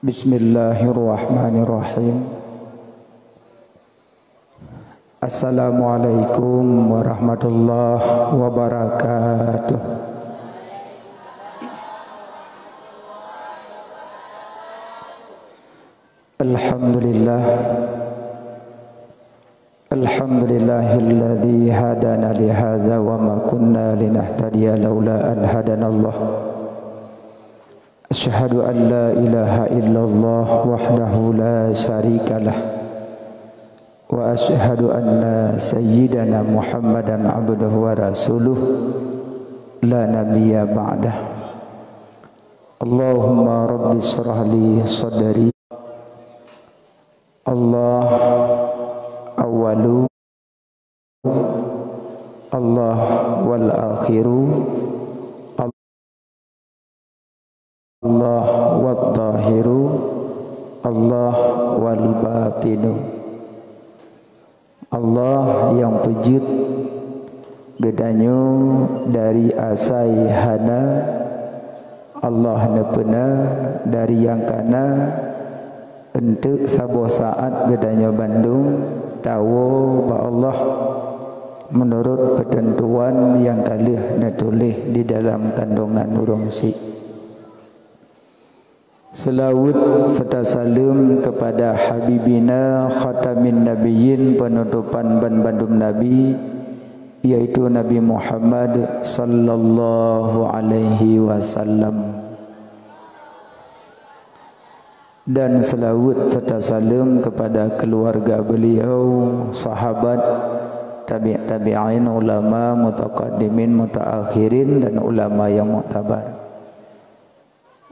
Bismillahirrahmanirrahim. Assalamualaikum warahmatullahi wabarakatuh. Alhamdulillah. Alhamdulillahilladzi hadana li hadza wa ma kunna linahtadiya laula an hadanallah. Asyhadu an la ilaha illallah wahdahu la syarikalah wa asyhadu anna sayyidana Muhammadan abduhu wa rasuluh la nabiyya ba'dah. Allahumma rabbi shrah li sadri. Allah awalu, Allah wal akhiru, Allah wal zahiru, Allah wal batinu. Allah yang pejut gedanyo dari asai hana, Allah nepena dari yang kana untuk sabuh saat gedanyo Bandung tahu bahwa Allah menurut ketentuan yang kalih natulis di dalam kandungan urung si. Selawat serta salam kepada Habibina Khatamin Nabiyyin, penutupan bandum Nabi, yaitu Nabi Muhammad sallallahu alaihi wasallam. Dan selawat serta salam kepada keluarga beliau, sahabat, tabi'in, ulama, mutaqaddimin, mutaakhirin, dan ulama yang muktabar.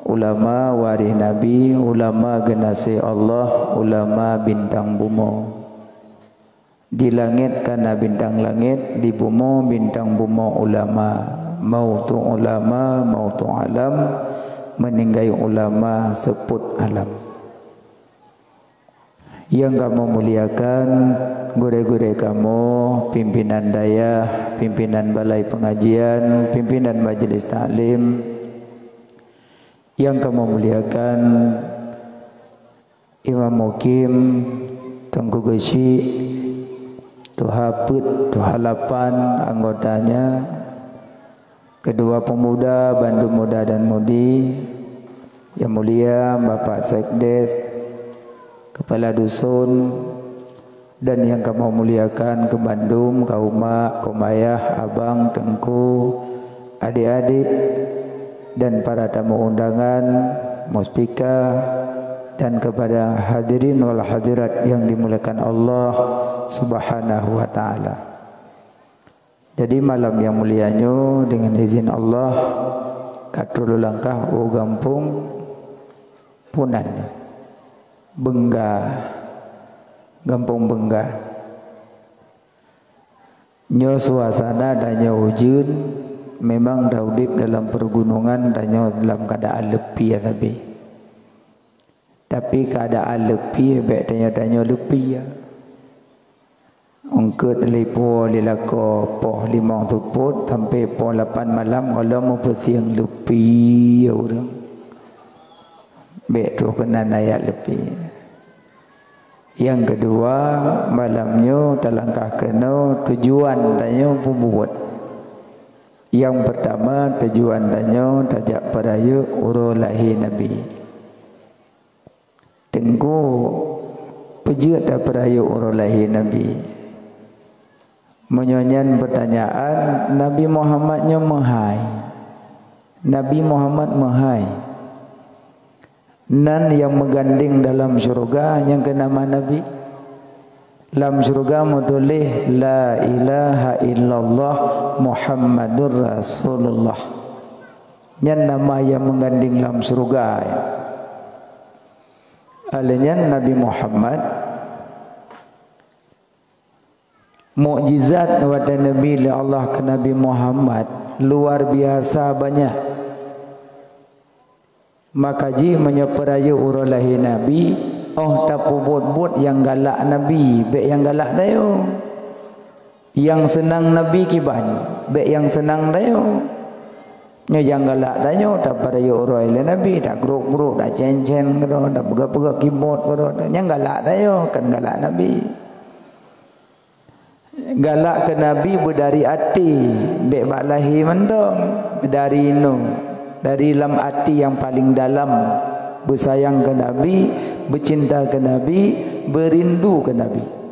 Ulama waris Nabi, ulama generasi Allah, ulama bintang bumo. Di langit karena bintang langit, di bumo bintang bumo ulama. Mautu ulama, mautu alam, meninggai ulama seput alam. Yang kamu muliakan, gure-gure kamu, pimpinan daya, pimpinan balai pengajian, pimpinan majelis taklim. Yang kamu muliakan, Imam Mukim, Tengku Gesi, Tuhaput, Tuhalapan, anggotanya, kedua pemuda, bandu muda dan mudi, yang mulia Bapak Sekdes, Kepala Dusun, dan yang kamu muliakan ke Bandung, kaum mak, kaum ayah, abang, tengku, adik-adik, dan para tamu undangan, muspika, dan kepada hadirin wal hadirat yang dimuliakan Allah Subhanahu wa taala. Jadi malam yang mulianya dengan izin Allah katul langkah gampung punan Bengga, Gampung Bengga. Nyo suasana danya hujan, memang daudip dalam pergunungan danyo dalam keadaan lepi ya tapi keadaan lepi baik danyo lepi ya. Ungkut lipo lilako poh 5 tuput sampai poh 8 malam kalau mau bersiang lepi ya orang. Baik tu kena ayat lepi. Yang kedua, malamnya talangkah kena tujuan danyo pembuat. Yang pertama tujuan danyo tajak peraya uro lahir Nabi. Tengku pejut tak peraya uro lahir Nabi. Menyonyan pertanyaan Nabi Muhammadnya mahai. Nabi Muhammad mahai. Nan yang mengganding dalam syurga yang ke nama Nabi. Dalam syurga mutulih la ilaha illallah Muhammadur Rasulullah. Yang nama yang mengganding dalam syurga. Alanya Nabi Muhammad mukjizat wada Nabi Allah ke Nabi Muhammad luar biasa banyak. Maka ji menyeperaya urulahi Nabi, oh tak pubut-but yang galak Nabi, baik yang galak dayo. Yang senang Nabi kiban, baik yang senang dayo. Nyo jangan galak dah nyo, tak pada yo orang lain Nabi, tak geruk-geruk, tak cen-cen kero, tak pegak-pegak keyboard kero, nyang galak dah yo, kan galak Nabi. Galak ke Nabi berdari hati, bek bak lahir mendong, dari inu, dari dalam hati yang paling dalam, bersayang ke Nabi, bercinta ke Nabi, berindu ke Nabi.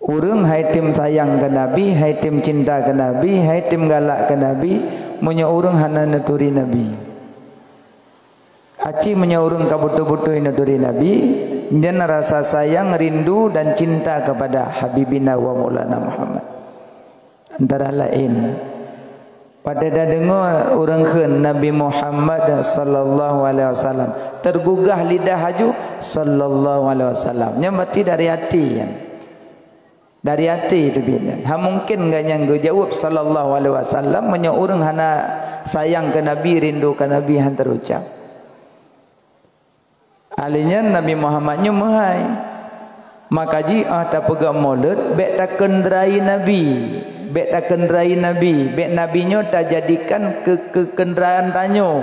Urang haitim sayang ke Nabi, haitim cinta ke Nabi, haitim galak ke Nabi, munya urang hana naturi Nabi. Aci munya urang ka betul-betul naturi Nabi, dan rasa sayang, rindu dan cinta kepada Habibina wa Maulana Muhammad. Antara lain, pada dah dengar urang khen Nabi Muhammad sallallahu alaihi wasallam, tergugah lidah haju sallallahu alaihi wasallam. Nya mati dari hati kan. Dari hati itu bila. Ha mungkin enggak nyanggo jawab sallallahu alaihi wasallam nya urang hana sayang ke Nabi, rindu ke Nabi han terucap. Alinya Nabi Muhammadnya mahai. Maka ji tak pegak maulud, bek tak kendrai Nabi. Bek tak kendrai Nabi, bek nabinya tak jadikan ke kenderaan tanyo.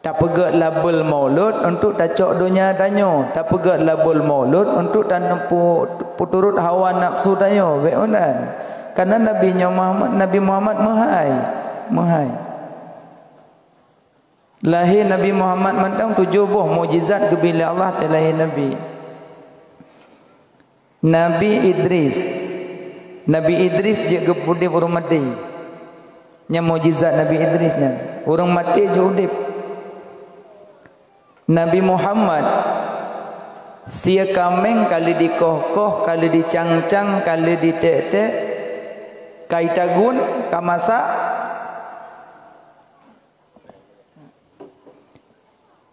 Tak pegak label maulud untuk tak cok dunia tanyo. Tak pegak label maulud untuk tak turut hawa nafsu tanyo. Bek mana? Karena Nabi Muhammad mahai. Mahai. Lahir Nabi Muhammad mantang 7 buah mukjizat bila Allah terlahir Nabi. Nabi Idris je gepudip urang mati. Nya mukjizat Nabi Idrisnya. Urang mati je udip. Nabi Muhammad sia kameng kali dikoh-koh, kali dicang-cang, kali ditek-tek, kaitagun, kamasa.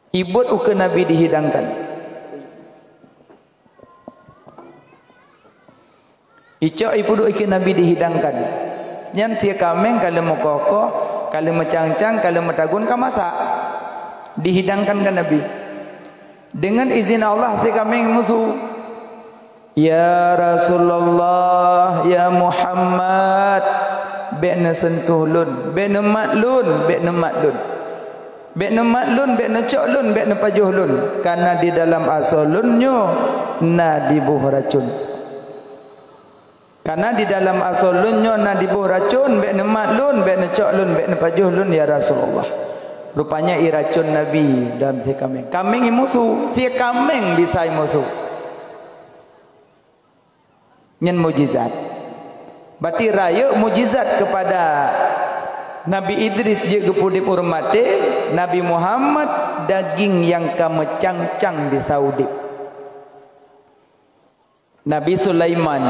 Ibut uke Nabi dihidangkan. Icok ibu uke Nabi dihidangkan. Nyan sia kameng kali mekokoh, kali mencang-cang, kali metagun, kamasa. Dihidangkan ke Nabi dengan izin Allah si kami musuh. Ya Rasulullah, ya Muhammad, bekna sentuh lun, bekna mat lun, bekna mat lun, bekna mat lun, bekna cok lun, bekna pajuh lun. Karena di dalam asal lunyo na dibuh racun. Karena di dalam asal lunyo na dibuh racun, bekna mat lun, bekna cok lun, bekna pajuh lun ya Rasulullah. Rupanya iracun Nabi dalam si kameng. Kameng musuh, si kameng bisa musuh. Nyen mujizat. Berarti raya mujizat kepada Nabi Idris je gepudip urmate, Nabi Muhammad daging yang kamecang-cang di Saudi. Nabi Sulaiman.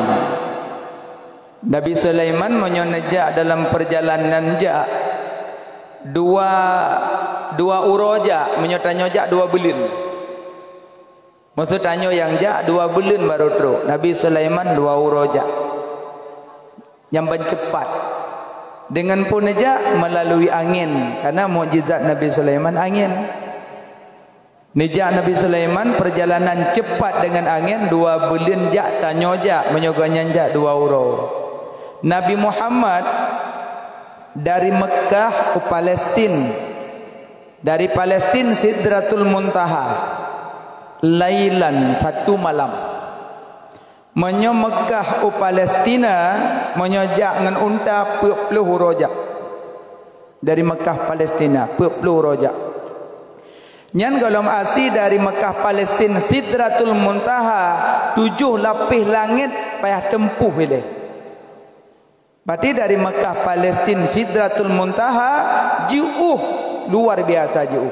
Nabi Sulaiman menyonejak dalam perjalanan jak dua uroja menyotanyojak 2 belin. Maksud tanyo yang jak 2 belin baru teruk. Nabi Sulaiman 2 uroja yang bercepat dengan pun aja melalui angin, karena mukjizat Nabi Sulaiman angin. Nijak Nabi Sulaiman perjalanan cepat dengan angin 2 belin jak tanyojak menyoganya jak 2 uro. Nabi Muhammad dari Mekah ke Palestin, dari Palestin Sidratul Muntaha, lailan 1 malam. Menyo Mekah ke Palestina menyojak dengan unta 40 rojak. Dari Mekah Palestina 40 rojak. Nyan golom asi dari Mekah Palestin Sidratul Muntaha 7 lapis langit payah tempuh pilih. Berarti dari Mekah Palestin Sidratul Muntaha jauh, luar biasa jauh.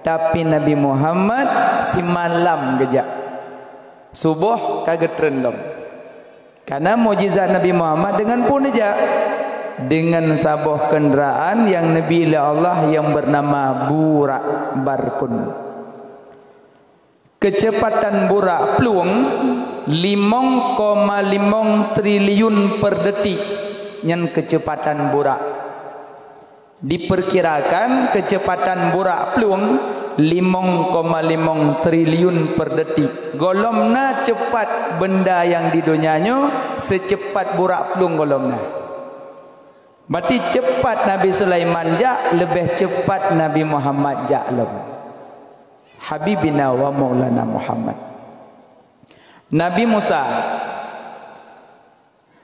Tapi Nabi Muhammad si malam gejak. Subuh kaget rendam. Karena mukjizat Nabi Muhammad dengan pun aja, dengan sabuh kenderaan yang Nabi Allah yang bernama Burak Barkun. Kecepatan burak pluang 5,5 triliun per detik. Yang kecepatan burak diperkirakan kecepatan burak pluang 5,5 triliun per detik. Golomna cepat benda yang di dunianya secepat burak pluang golomna. Berarti cepat Nabi Sulaiman jak, lebih cepat Nabi Muhammad jak lem. Habibina wa maulana Muhammad. Nabi Musa.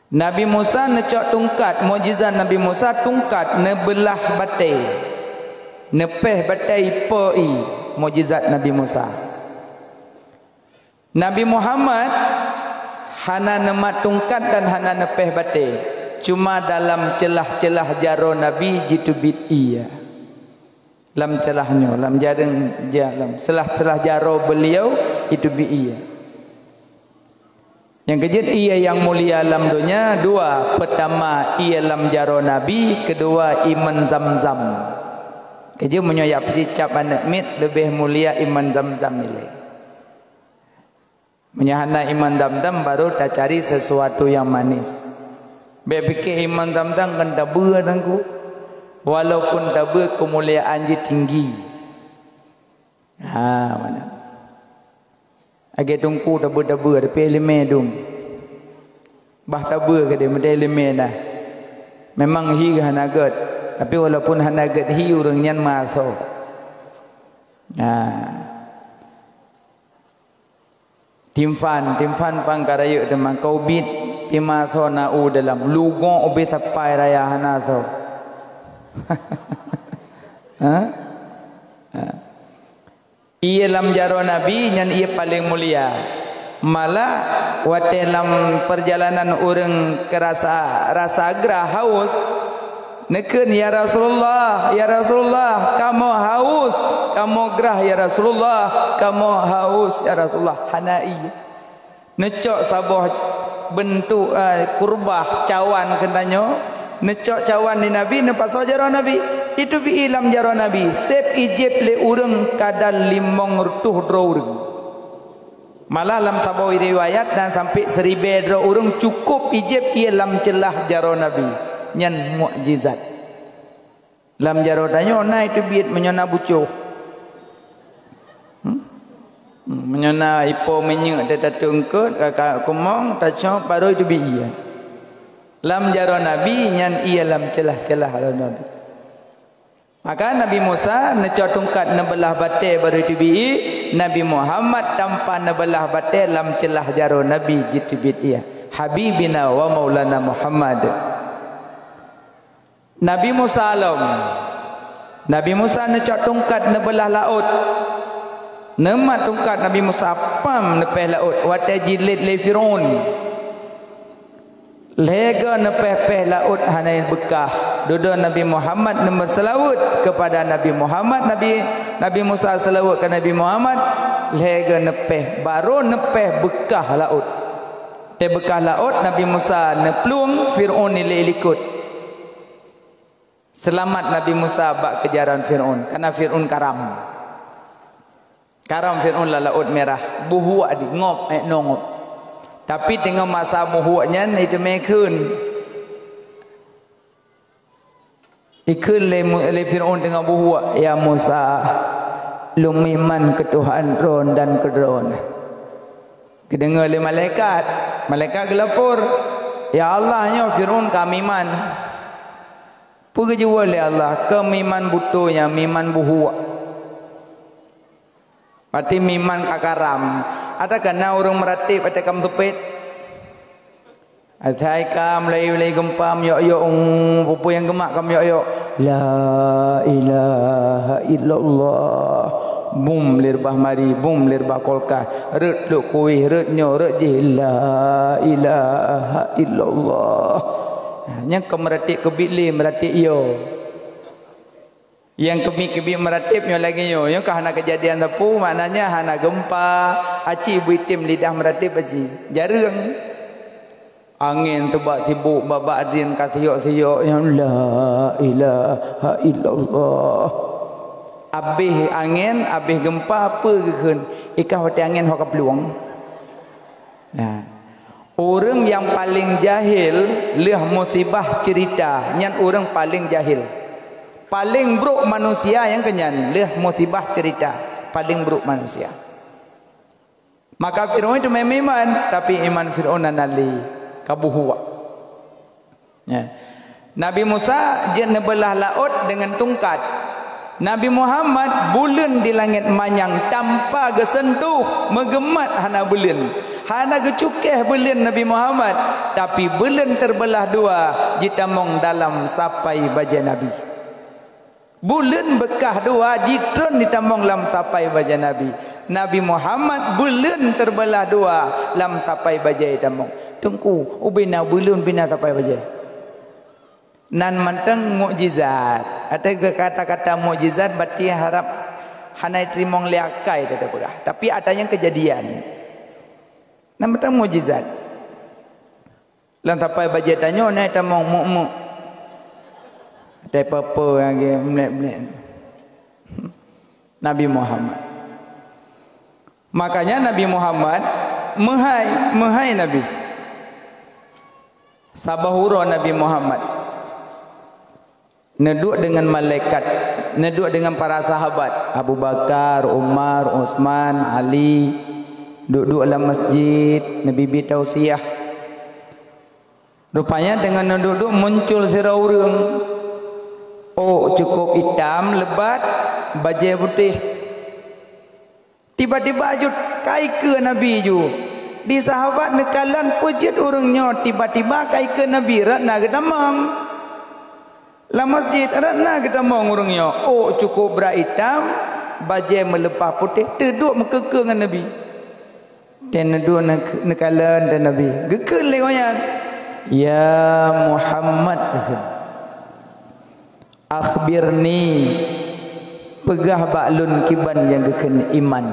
Nabi Musa necok tungkat, mukjizat Nabi Musa tungkat nebelah batai. Nepeh batai pei, mukjizat Nabi Musa. Nabi Muhammad hana nemat tungkat dan hana nepeh batai. Cuma dalam celah-celah jaro Nabi jitu bid'i ya. Dalam celahnya, dalam jaring, celah-celah jaro beliau itu bid'i ya. Yang kejut ia yang mulia alam dunia dua. Pertama ia alam jaro Nabi, kedua iman Zamzam. Kejut menyoyak pecicap anak mit lebih mulia iman Zamzam nilai. Menyahana iman Zamzam baru tak cari sesuatu yang manis. Biar fikir iman Zamzam kan tabur tangku. Walaupun tabur kemuliaan je tinggi. Mana? Agak tungku tabur-tabur tapi elemen dum. Bah tabur ke dia mesti elemen dah. Memang hi hanagat. Tapi walaupun hanagat hi orang nyan masuk. Timfan pangkarayuk teman kau bit Tima so na u dalam lugong ubi sapai raya hana so. Ia lam jaro Nabi yang ia paling mulia. Malah wate lam perjalanan orang kerasa rasa gerah haus. Neken ya Rasulullah, kamu haus, kamu gerah ya Rasulullah, kamu haus ya Rasulullah. Hanai. Necok sabah bentuk kurbah cawan kenanya necok cawan di Nabi nampak saja Nabi itu bi ilam jaro Nabi sep ijib le urang kadal 500 orang malah dalam sebuah riwayat dan sampai 1000 orang cukup ijib ilam celah jaro Nabi nyan mukjizat dalam jaro tanya nah itu biit menyona bucuh menyana ipo menyuk tatu engkut kakak kumong tacok baru itu biya lam jaro Nabi nyan ia lam celah-celah Nabi. Maka Nabi Musa necok tungkat nebelah batai baru itu bi Nabi Muhammad tanpa nebelah batai lam celah jaro Nabi jitu biya habibina wa maulana Muhammad. Nabi Musa alam Nabi Musa necok tungkat nebelah laut. Nama tungkat Nabi Musa pam nepeh laut wate jilid le Firaun. Lega nepeh laut hanai bekah. Duduk Nabi Muhammad nama selawat kepada Nabi Muhammad, Nabi Musa selawat ke Nabi Muhammad, lega nepeh baru nepeh bekah laut. Te bekah laut Nabi Musa neplung Firaun ni ikut. Selamat Nabi Musa bak kejaran Firaun karena Firaun karam. Karam Fir'aun la laut merah buhuak di ngop nongop. Tapi tengok masa buhuaknya itu mekun. Ikun le Fir'aun tengok buhuak ya Musa lumiman ke Tuhan ron dan ke ron. Kedengar le malaikat gelapur ya Allahnya Fir'aun kami man. Pergi jual le Allah kemiman butuhnya miman buhuak. Pati miman kakaram. Ada kena orang meratip ada kam tupit. Athai kam lay gempam yo pupu yang gemak kam yo. La ilaha illallah. Bum lirbah mari, bum lirbah kolkah. Ret lu kuih, ret nyo, ret jih. La ilaha illallah. Yang kemeratip kebili meratip yo. Yang kemi-kemi meratipnya lagi yo. Yang hana kejadian tapu maknanya hana gempa, aci buitim lidah meratip aci. Jarang. Angin tebak sibuk babak adin kasiyok-siyok yang la ilaha illallah. Habis angin, habis gempa apa keun? Ikah hati angin hok peluang. Nah. Orang yang paling jahil leh musibah cerita, nyan orang paling jahil. Paling buruk manusia yang kenyan leh musibah cerita paling buruk manusia. Maka Fir'aun itu memang tapi iman Fir'aun nanali kabuhuwa. Ya. Nabi Musa je nebelah laut dengan tungkat. Nabi Muhammad bulan di langit manyang tanpa gesentuh megemat hana bulan. Hana gecukeh bulan Nabi Muhammad, tapi bulan terbelah dua jitamong dalam sapai baja Nabi. Bulan bekah dua jitron ditamong lam sapai baja Nabi. Nabi Muhammad bulan terbelah dua lam sapai baja ditamong. Tungku ubina bulan bina sapai baja. Nan manteng mukjizat. Ada kata-kata mukjizat berarti harap hanai terimong liakai tak pegah. Tapi ada yang kejadian. Nan manteng mukjizat. Lan sampai bajet tanya nai tamong muk-muk. Ada apa-apa yang melek-melek. Nabi Muhammad. Makanya Nabi Muhammad mehai Nabi. Sabahura Nabi Muhammad. Neduk dengan malaikat, neduk dengan para sahabat Abu Bakar, Umar, Utsman, Ali, duduk dalam masjid, Nabi tausiah. Rupanya dengan duduk muncul sira urang. Oh, cukup hitam, lebat, baju putih. Tiba-tiba ajut kai ke Nabi ju. Di sahabat nekalan pujit urangnya, tiba-tiba kai ke Nabi ratna gedamang. La masjid ratna kita mau ngurungnya. Oh cukup berhitam, baju melepah putih, terduk mekeke dengan Nabi. Dan neduk nekalan dan Nabi. Gekel legoyan. Ya Muhammad, akhbirni, pegah baklun kiban yang geken iman.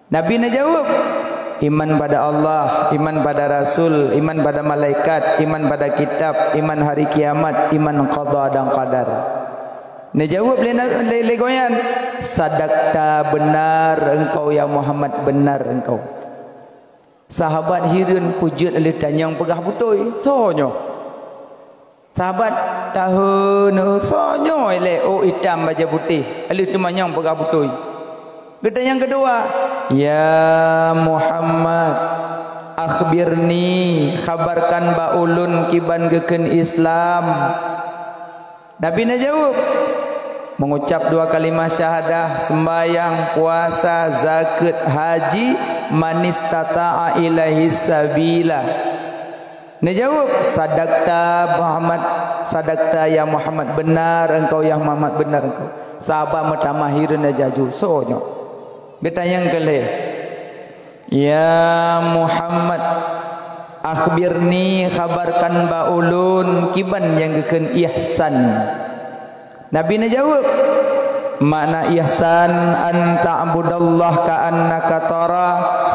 Nabi nak jawab, iman pada Allah, iman pada Rasul, iman pada malaikat, iman pada kitab, iman hari kiamat, iman qada dan qadar. Dia jawab legoyan, sadaqta, benar engkau ya Muhammad, benar engkau. Sahabat hirun pujut oleh tanyang pegah putui, sonyo. Sahabat tahun sonyo ele oh hitam baju putih, oleh tu manyang pegah putui. Kata yang kedua, ya Muhammad, akhbirni, khabarkan baulun kiban geken Islam. Nabi nak jawab, mengucap dua kalimah syahadah, sembahyang, puasa, zakat, haji, manis tata'a ilahi sabila. Nak jawab, sadaqta Muhammad, sadaqta ya Muhammad, benar engkau ya Muhammad, benar engkau. Sahabat matamahirun najaju sonyo. Kita yang kelih, ya Muhammad, akhbirni, khabarkan baulun kiban yang geken ihsan. Nabi nak jawab, makna ihsan an ta'budallah ka'annaka tara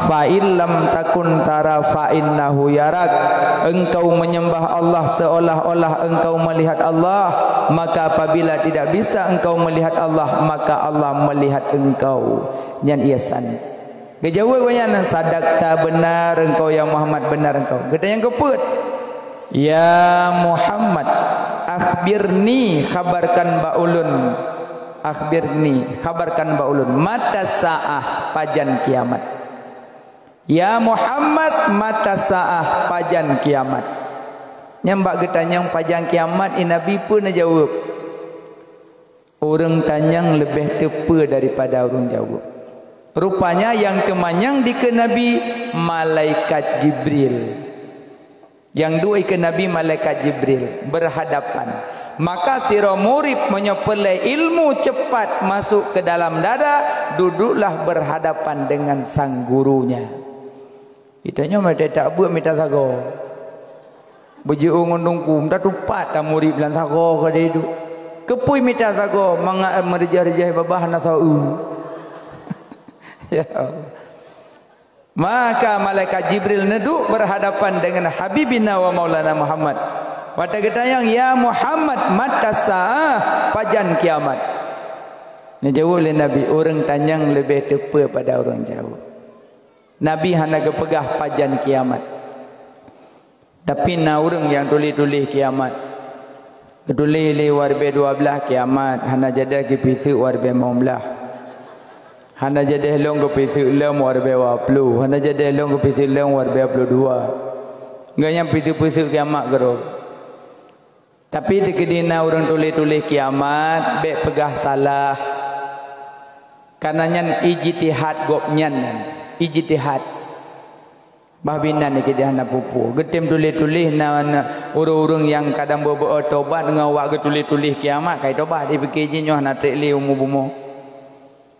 fa illam takun tara fa innahu yarak. Engkau menyembah Allah seolah-olah engkau melihat Allah, maka apabila tidak bisa engkau melihat Allah, maka Allah melihat engkau. Nyan ihsan. Dia jawab banyak, sadaqta, benar engkau ya Muhammad, benar engkau. Kata yang keempat, ya Muhammad, akhbirni, khabarkan baulun, akhbirni, khabarkan baulun, mata sa'ah, pajan kiamat. Ya Muhammad, mata sa'ah, pajan kiamat. Nyambak getanyang pajan kiamat, Nabi pun jawab. Orang tanyang lebih tepa daripada orang jawab. Rupanya yang temanyang di ke Nabi malaikat Jibril. Yang dua ke Nabi malaikat Jibril berhadapan. Maka sira murid menyepelai ilmu cepat masuk ke dalam dada, duduklah berhadapan dengan sang gurunya. Itanya mereka tak buat minta sago. Berjauh ngundungku, minta tupat tak murid bilang sago ke dia duduk. Kepui minta sago, mangat merjah-rejah babah nasau. Ya Allah. Maka malaikat Jibril neduk berhadapan dengan Habibina wa Maulana Muhammad. Pada ketayang, ya Muhammad, mata sa'ah, pajan kiamat. Ni jawab oleh Nabi, orang tanyang lebih tepa pada orang jawab. Nabi hanya kepegah pajan kiamat. Tapi na orang yang tulis-tulis kiamat. Tulis warbe 12 kiamat, hanya jadi kipitu warbe 15. Hana jadi long kepitu long warbe 20. Hana jadi long kepitu long warbe 22. Enggak yang pitu-pitu kiamat gerok. Tapi dekedina orang tulis-tulis kiamat bek pegah salah. Karenanya ijtihad gopnyan. Ijtihad. Bahbinan ni kita nak pupu. Getem tulis-tulis na urung-urung yang kadang berbuat tobat dengan awak tulis-tulis kiamat kai tobat dia fikir jinyo nak trek li umur-umur.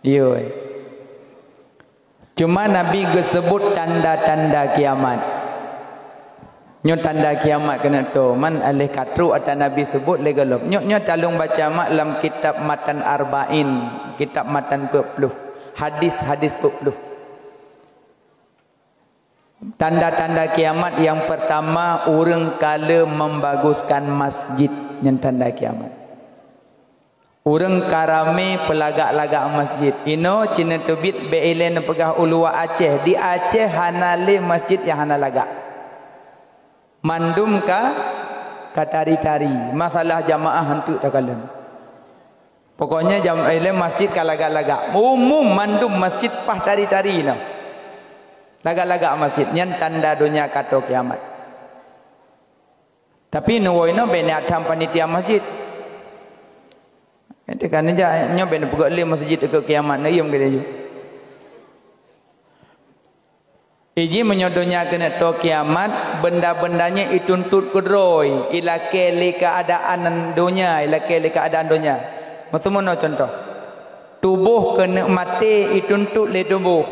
Yo. Cuma Nabi sebut tanda-tanda kiamat. Nyo tanda kiamat kena tu. Man alih katru atau Nabi sebut legalop. Nyo talung baca mak dalam kitab Matan Arba'in, kitab Matan 40. Hadis-hadis 40. Tanda-tanda kiamat yang pertama orang kala membaguskan masjid yang tanda kiamat. Orang karame pelagak-lagak masjid. Ino Cina tubit be'ilen pegah ulua Aceh. Di Aceh hanale masjid yang hana lagak. Mandum ka tari-tari. Masalah jamaah hantu tak kalam. Pokoknya jamaah masjid ka lagak-lagak. Umum mandum masjid pah tari-tari no. Lagak-lagak masjid yang tanda dunia kata kiamat. Tapi nuwoino bene atam panitia masjid. Itu kan aja nyo bene pegak le masjid ke kiamat na iam ke dia. Iji menyodonya kena to kiamat benda-bendanya ituntut kedroi ila kele keadaan dunia ila kele keadaan dunia. Maksudnya contoh. Tubuh kena mati ituntut le tubuh.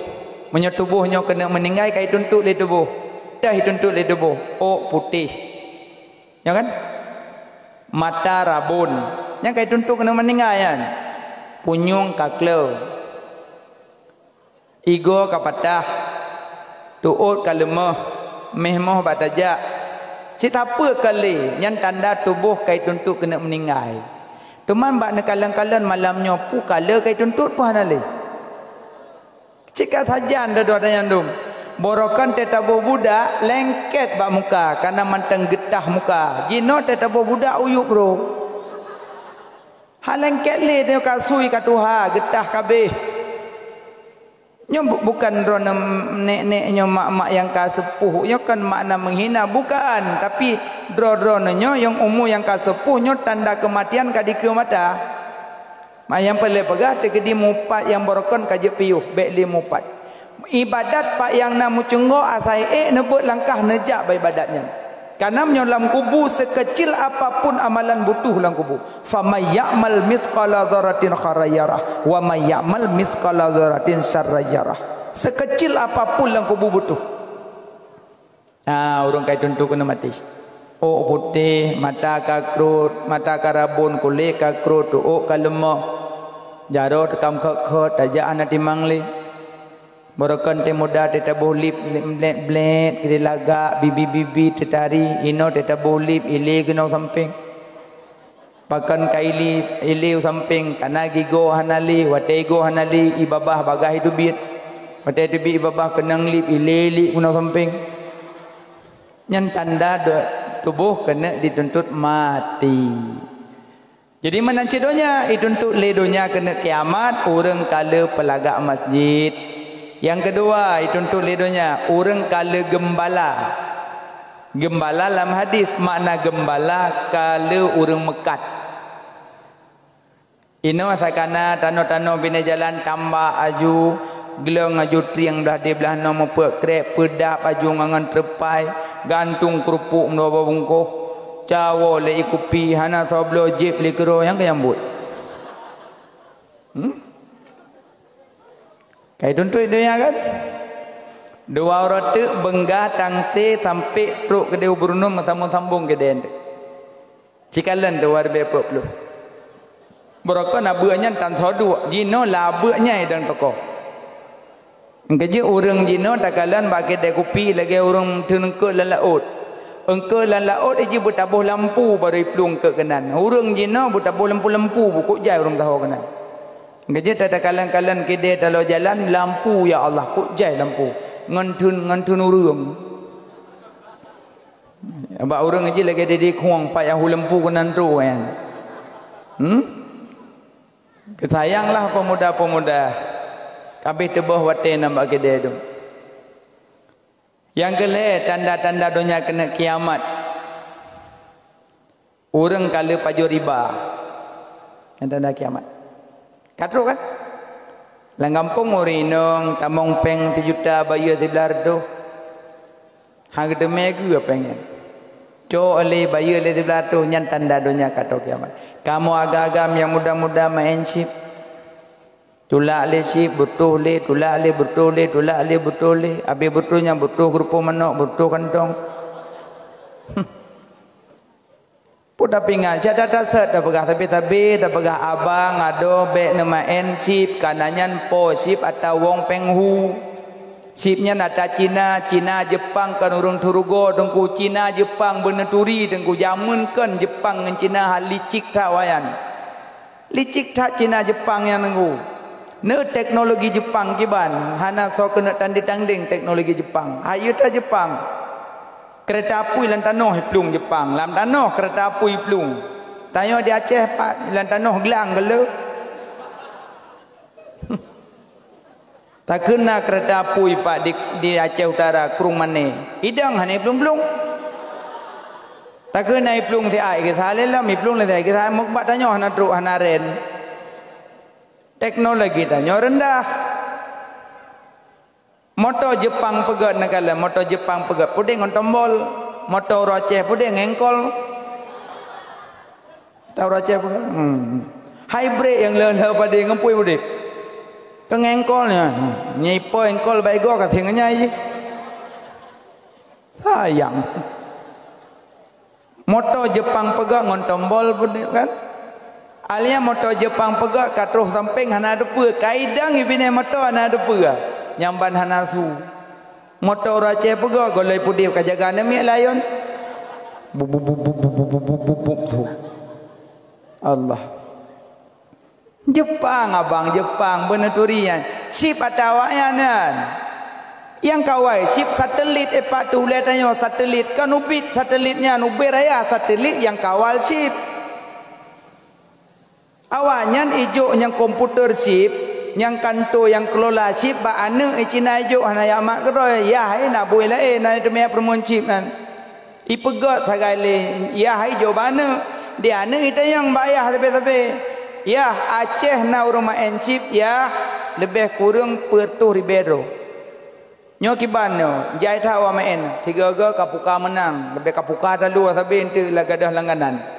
Menyo tubuhnya kena meninggal kai tuntut le tubuh. Dah tuntut le tubuh. Oh putih. Ya kan? Mata rabun. Yang kai tuntut kena meninggal kan. Punyung kakle. Igo kapatah. Tuut kalemah. Mehmoh batajak. Cita apa kali yang tanda tubuh kai tuntut kena meninggal. Teman bak nekalan-kalan malamnya pu kala kai tuntut pun hanale. Jika saja anda dua yang dum, borokan tetabu budak lengket bak muka, karena manteng getah muka. Jino tetabu budak uyuk bro. Hal lengket le tengok kasui katuha getah kabeh. Nyo bukan drone nek nyo mak-mak yang kasepuh, nyo kan makna menghina bukan, tapi drone nyo yang umur yang kasepuh nyo tanda kematian kadike mata. Yang pelai pegah terkedi mupat yang borokon kaje piuh bekli mupat. Ibadat pak yang namu cenggo asai nebut langkah nejak ibadatnya. Karena menyolam kubu sekecil apapun amalan butuh dalam kubu. Famay ya'mal misqala dzarratin kharayyarah wa may ya'mal misqala dzarratin syarrayyarah. Sekecil apapun dalam kubu butuh. Urung kai tuntuk kena mati. Oh putih, mata kakrut, mata karabun, kulit kakrut, oh kalemah. Jaro tekam kek tajak anak timangli. Borokan te muda te tabuh lip blet kiri lagak bibi-bibi tetari ino te tabuh lip ili kena samping. Pakan kaili ili samping kana gigo hanali watego hanali ibabah bagah itu bit. Wate itu bi ibabah kenang lip ili kena samping. Yang tanda tubuh kena dituntut mati. Jadi mana cedonya dituntut ledonya kena kiamat orang kala pelagak masjid. Yang kedua dituntut ledonya orang kala gembala. Gembala dalam hadis makna gembala kala orang mekat. Ino sakana tano-tano bina jalan tambah aju gelong aju triang dah di belah no mepek krep pedap aju ngangan terpai gantung kerupuk mendua bungkuh cawo le ikupi hana soblo jip le kero yang kayambut. Kai tuntut dia kan. Dua orang tu benggah tangse sampai perut kedai Bruno sambung-sambung kedai tu. Cikalan tu warbe perut. Berokok nak buatnya tan thodu jino lah buatnya dan tokoh. Engkau orang jino takalan bagi kedai kopi lagi orang tenengkut lalaut. Engkau lan laut iji bertabuh lampu baru pelung ke kanan. Orang jina bertabuh lampu-lampu kok jai orang tahu kanan. Engkau tak kalan-kalan kedai dalam jalan lampu ya Allah kok jai lampu. Ngantun urang. Abak orang iji lagi dedi kuang pak yang lampu kanan tu kan. Kesayanglah pemuda-pemuda. Kabeh tebah wate nambah kedai tu. Yang kelih tanda-tanda dunia kena kiamat. Orang kala pajur riba. Yang tanda kiamat. Katro kan? Lang kampung orinong tamong peng 3 juta bayar 11 tu. Hang deme gu pengen. Co oleh bayar le 11 tu nyan tanda dunia katro kiamat. Kamu agak-agam yang muda-muda main ship. Tulak le ship butuh le, tulak le butuh le, tulak le butuh le. Habis butuhnya butuh grupo manok, butuh kantong. Puta pingal, cak data set dah pegah tapi dah pegah abang ado bek nama N ship kanannya po ship atau wong penghu. Shipnya nata Cina, Cina Jepang kan urung turugo dengku Cina Jepang beneturi dengku jamun kan Jepang dengan Cina hal licik tawayan. Licik tak Cina Jepang yang nengku. Ne teknologi Jepang kiban, hana so kena tanding teknologi Jepang. Hayu ta Jepang. Kereta api lan tanah plung Jepang. Lam tanah kereta api plung. Tanya di Aceh pak lan tanah gelang gele. Tak kena kereta api pak di Aceh Utara Krung Mane. Hidang hane plung-plung. Tak kena plung ti ai ke sale lah mi plung le ke sale mok pak tanya hana truk hana ren. Teknologi tanya rendah. Motor Jepang pegat negala, motor Jepang pegat puding on tombol, motor Aceh puding engkol. Tahu Aceh pegat? Hybrid yang lele pada ngempui puding. Kengengkolnya, nyipo engkol baik gua katanya aja. Sayang. Motor Jepang pegat on tombol puding kan? Alia motor Jepang pegat katruh samping hana depa kaidang ibine motor hana depa nyamban hana su motor Aceh pegat golai pudih kajagaan mi layon tu Allah Jepang abang Jepang beneturian ship atawayanan yang kawai ship satelit epak tu lihat tanya satelit kan ubit satelitnya nubir raya satelit yang kawal ship. Awaknya ijuk yang komputer chip, yang kantor yang kelola chip, ba ane Cina ijuk hana ya mak keroy, ya hai nak buai lain, nak demi permun chip kan. Ipegat sagale, ya hai jo bana, dia ane itu yang bayar tapi, ya Aceh na rumah chip, ya lebih kurang 40,000 ro. Nyoki bano, jai tahu main, 3 kapuka menang, lebih kapuka dalu tapi ente lagadah langganan.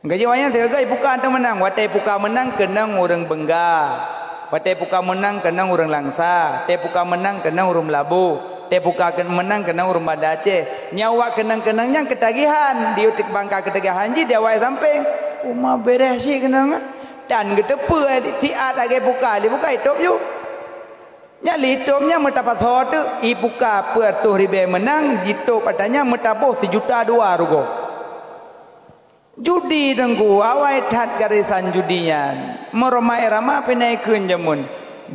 Gaji wayang tiga ipuka anta menang, watai puka menang kena orang Bengga, watai puka menang kena orang Langsa, watai puka menang kena orang Melabu, watai puka menang kena orang Banda Aceh. Nyawa kenang-kenangnya ketagihan, diutik bangka ketagihan ji dia wai samping. Uma beres sih kenang. Dan gedepe tiat lagi puka, dibuka hitop ju. Nya litopnya metapat tu ipuka pertuh ribe menang, jitop katanya metaboh 1,2 juta rugo. Judi dengku awai tat garisan judian meromai rama pinaikun jamun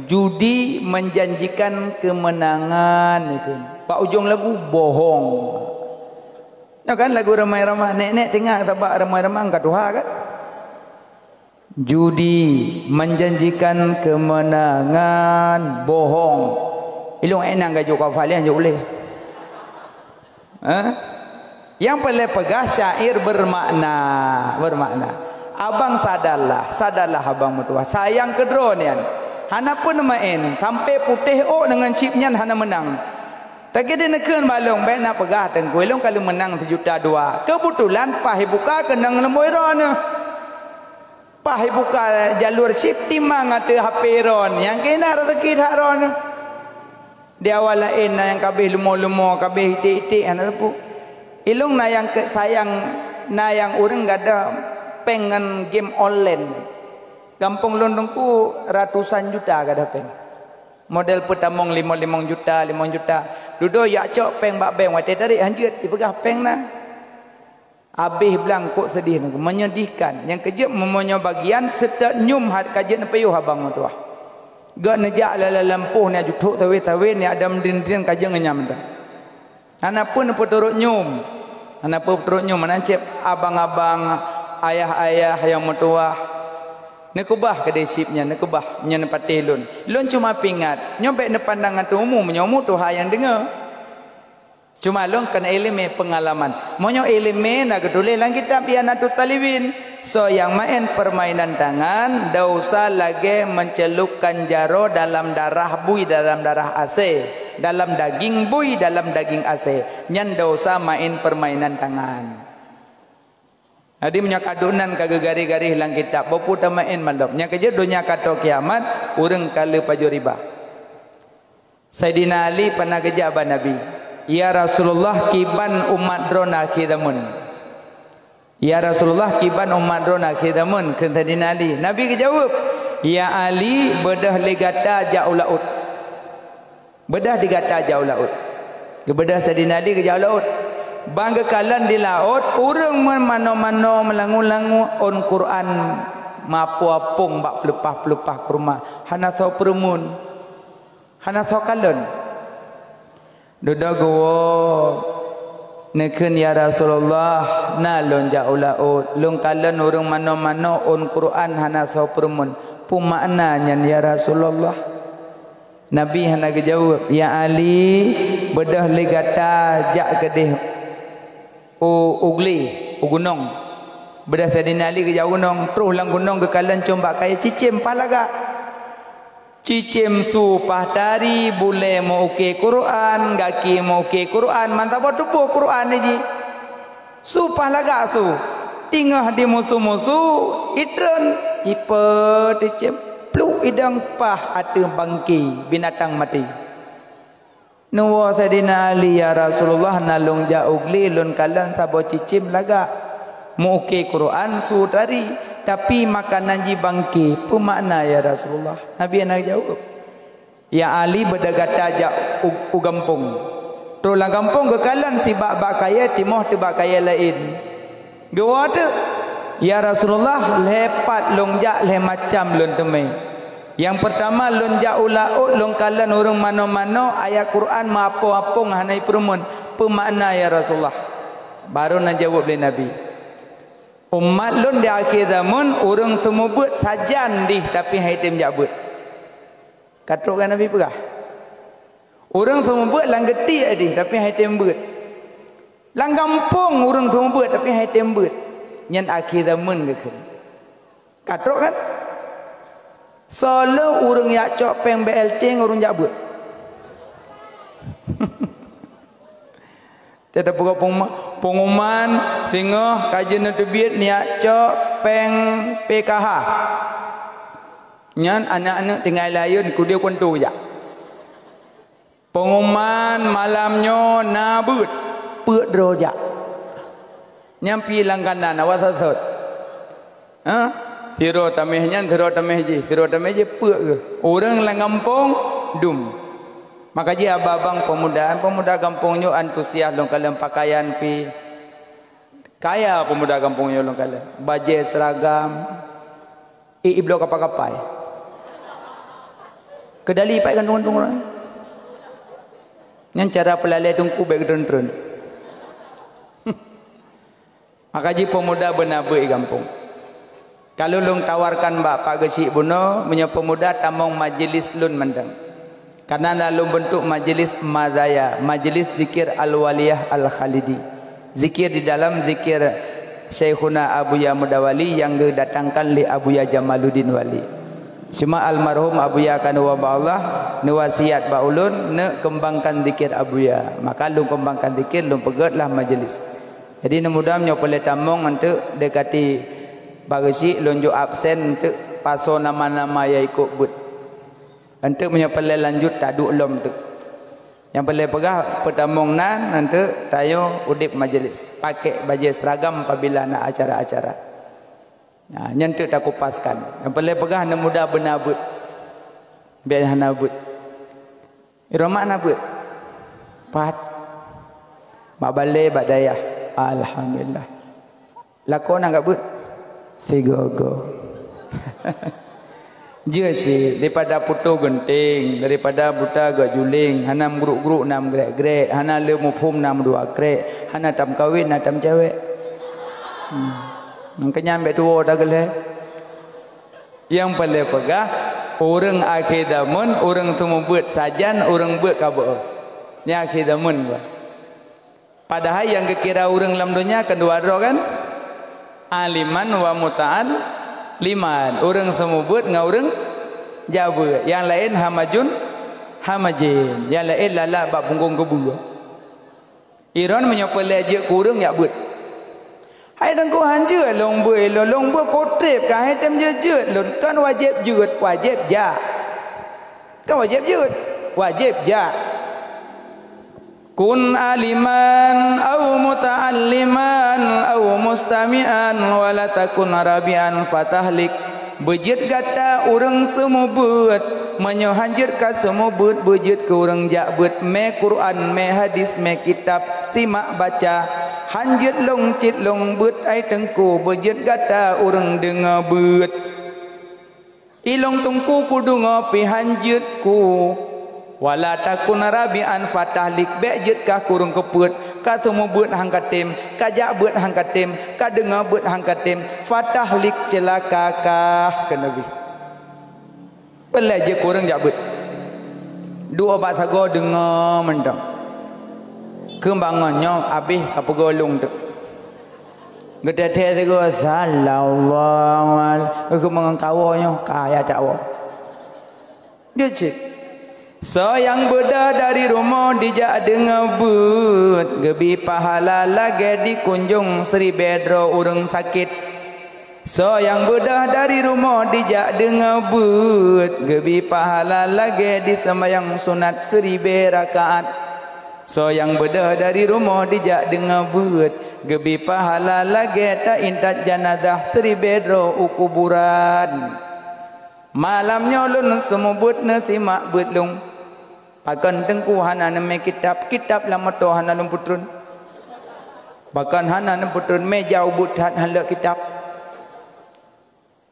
judi menjanjikan kemenangan ikun pak ujung lagu bohong ya kan lagu ramai rama nek tengah tabak ramai rama angkat Tuhan kan judi menjanjikan kemenangan bohong ilung enang gajuk kafalian je boleh Yang paling pegah syair bermakna. Abang sadarlah abang mertua. Sayang kedro nian. Hana pun main, sampai putih dengan chipnya hana menang. Tapi dia neken balong baik nak pegah tengku. Ilung kalau menang 1,2 juta. Kebetulan pahi buka kenang lemboi ron. Pahi buka jalur chip timang ada HP ron. Yang kena rezeki tak ron. Dia awal lain yang kabeh lumo-lumo, kabeh itik-itik anak tepu. Ilung na yang sayang na yang orang gada pengen game online. Kampung Londongku ratusan juta gada peng. Model pertamong 5 juta. Duduk ya cok peng bak beng wate tarik hanjut dipegah peng na. Habis bilang kok sedih nak menyedihkan. Yang kerja memonyo bagian setak nyum had kajian payuh abang tu. Gak nejak lala lampuh ni jutuk tawe ni ada mendin kajian ngenyam dah. Anak pun turut nyum. Anak pun turut nyum. Menancip abang-abang, ayah-ayah yang mertua. Nekubah kedai sipnya, nekubah. Nya nepatih lun. Lun cuma pingat. Nyobek ne pandangan tu umum. Nyomu tu yang dengar. Cuma long kena ilmu pengalaman. Monyo ilmu nak tulis dalam kitab Ianatul Talibin. So yang main permainan tangan, dah usah lagi mencelupkan jaro dalam darah bui, dalam darah AC, dalam daging bui, dalam daging AC. Nyan dah usah main permainan tangan. Jadi punya kadunan kagak gari-gari dalam kitab. Bopu dah main malam. Yang kerja dunia kata kiamat, urang kala paju riba. Sayyidina Ali pernah kerja abang Nabi. Ya Rasulullah kiban umat drona khidamun. Ya Rasulullah kiban umat drona khidamun. Kata Sayyidina Ali. Nabi kejawab. Ya Ali bedah legata jauh laut. Bedah digata jauh laut. Kebedah Sayyidina Ali ke jauh laut. Bangga kalan di laut. Urang mano-mano melangu-langu on Quran. Mapu-apung bak pelepah-pelepah kurma. Hana so perumun. Hana so kalan. Duda gowo neken ya Rasulullah na lon jauh laut lon kalan urang mano-mano on Quran hana so permun pu maknanya ya Rasulullah. Nabi hana jawab ya Ali bedah legata jak kedih ugli gunung bedah Sayyidina Ali ke jauh gunung terus lang gunung ke kalan combak kaya cicim palaga cicim supah dari bule mau ke Quran gaki mau ke Quran mantap tubuh Quran ni supah laga su tingah di musuh-musuh itren ipe cicim plu idang pah ate bangki binatang mati nuwa Sayyidina Ali ya Rasulullah nalung jauh lilun kalan sabo cicim laga mau ke Quran su dari tapi makanan ji bangki pemakna ya Rasulullah. Nabi nak jawab ya Ali berdagata ajak gampung teruslah gampung ke kalan si bak kaya timoh tu bak kaya lain gawa tu ya Rasulullah lepat longjak le macam lon temai. Yang pertama longjak ulaut long kalan urang mano-mano ayat Quran mapo-apong hanai perumun pemakna ya Rasulullah. Baru nak jawab le Nabi. Umat lun di akhir zaman orang semua buat sajan di tapi haitim jak buat. Katuk kan Nabi pegah. Orang semua buat lang geti di tapi haitim buat. Lang kampung orang semua buat tapi haitim buat. Nyan akhir zaman ke kan. Katuk kan? Solo orang yak cok peng BLT orang jak buat. Tidak buka pengumuman singa kajian terbit niat cok peng PKH. Nyan anak-anak tinggal layun ku dia kuntu je. Pengumuman malamnya nabut put rojak. Nyampi langganan awasasot. Ha? Siro tameh nyan siro tameh je put ke. Orang lang kampung dum. Maka dia abang pemuda kampungnya antusias long kalian pakaian pi kaya pemuda kampungnya long kalian baju seragam iblo kapai kedali pai gantung orang nyan cara pelalai tungku baik turun maka dia pemuda benabe kampung kalau long tawarkan bapak gesik buno punya pemuda tamong majlis lun mendang. Karena dalam bentuk majlis mazaya, majlis zikir al-waliyah al-khalidi. Zikir di dalam zikir Syekhuna Abuya Mudawali yang didatangkan oleh Abuya Jamaluddin Wali. Cuma almarhum Abuya kanu wa Allah nu wasiat ba ulun ne kembangkan zikir Abuya. Maka lu kembangkan zikir lu pegatlah majlis. Jadi mudah-mudahan boleh tamong untuk dekati bagasi lunjuk absen untuk paso nama-nama yang ikut but. Untuk menyapalai lanjut tak duk lom tu. Yang boleh pegah pertamong nan nanti tayo udip majlis. Pakai baju seragam apabila nak acara-acara. Nah, nyentuk tak kupaskan. Yang boleh pegah nak mudah benabut. Biar hanabut. Iramak nabut. Pat. Mak balai bak dayah. Alhamdulillah. Lakon nak but. Sigogo. Dia sih daripada putu genting, daripada buta gak juling, hanam guruk-guruk nam grek-grek, hana le mufhum nam dua grek, hana tam kawin na tam cewek. Makanya ambek dua dah gele. Yang paling pegah orang akhir zaman, orang semua buat sajan, orang buat kabur. Ni akhir zaman gua. Padahal yang kekira orang dalam dunia kedua kan aliman wa muta'al liman. Orang semubut dengan orang jabut. Yang lain hamajun hamajin. Yang lain lalak bak punggung kebu. Iran menyapa lejek kurang yak but. Hai dan ko hanje long bue kotep ka hai tem je lon kan wajib jut wajib ja. Kan wajib jut wajib ja. Kun aliman au muta'alliman au mustami'an wala takun arabian fatahlik. Bejit gata orang semubut menyohanjir ka semubut bejit ke orang jakbut me Quran me hadis me kitab simak baca hanjit long cit long but ai tengku bejit gata orang dengar but ilong tungku kudu ngopi hanjit ku wala takun rabian fatahlik bejit ka kurung keput ka semubut hang katim ka jakbut hang katim ka dengar but hang katim fatahlik celaka kah ke nabi pelaj kurang jakbut dua bat sago dengar mendang kembangannya habis ke pegolong tu gede-gede sago sallallahu alaihi kembangan kawanya kaya dakwa dia cik so yang beda dari rumah dijak dengar but gebi pahala lagi dikunjung Sri Bedro urang sakit. So yang beda dari rumah dijak dengar but gebi pahala lagi di sembahyang sunat 1000 rakaat. So yang beda dari rumah dijak dengar but gebi pahala lagi tak intat janazah 1000 Bedro ukuburan. Malamnya lun semubut nasimak betlung. Bahkan tengku hana neme kitab lama to hana lum putrun. Bahkan hana nem putrun meja ubut halak kitab.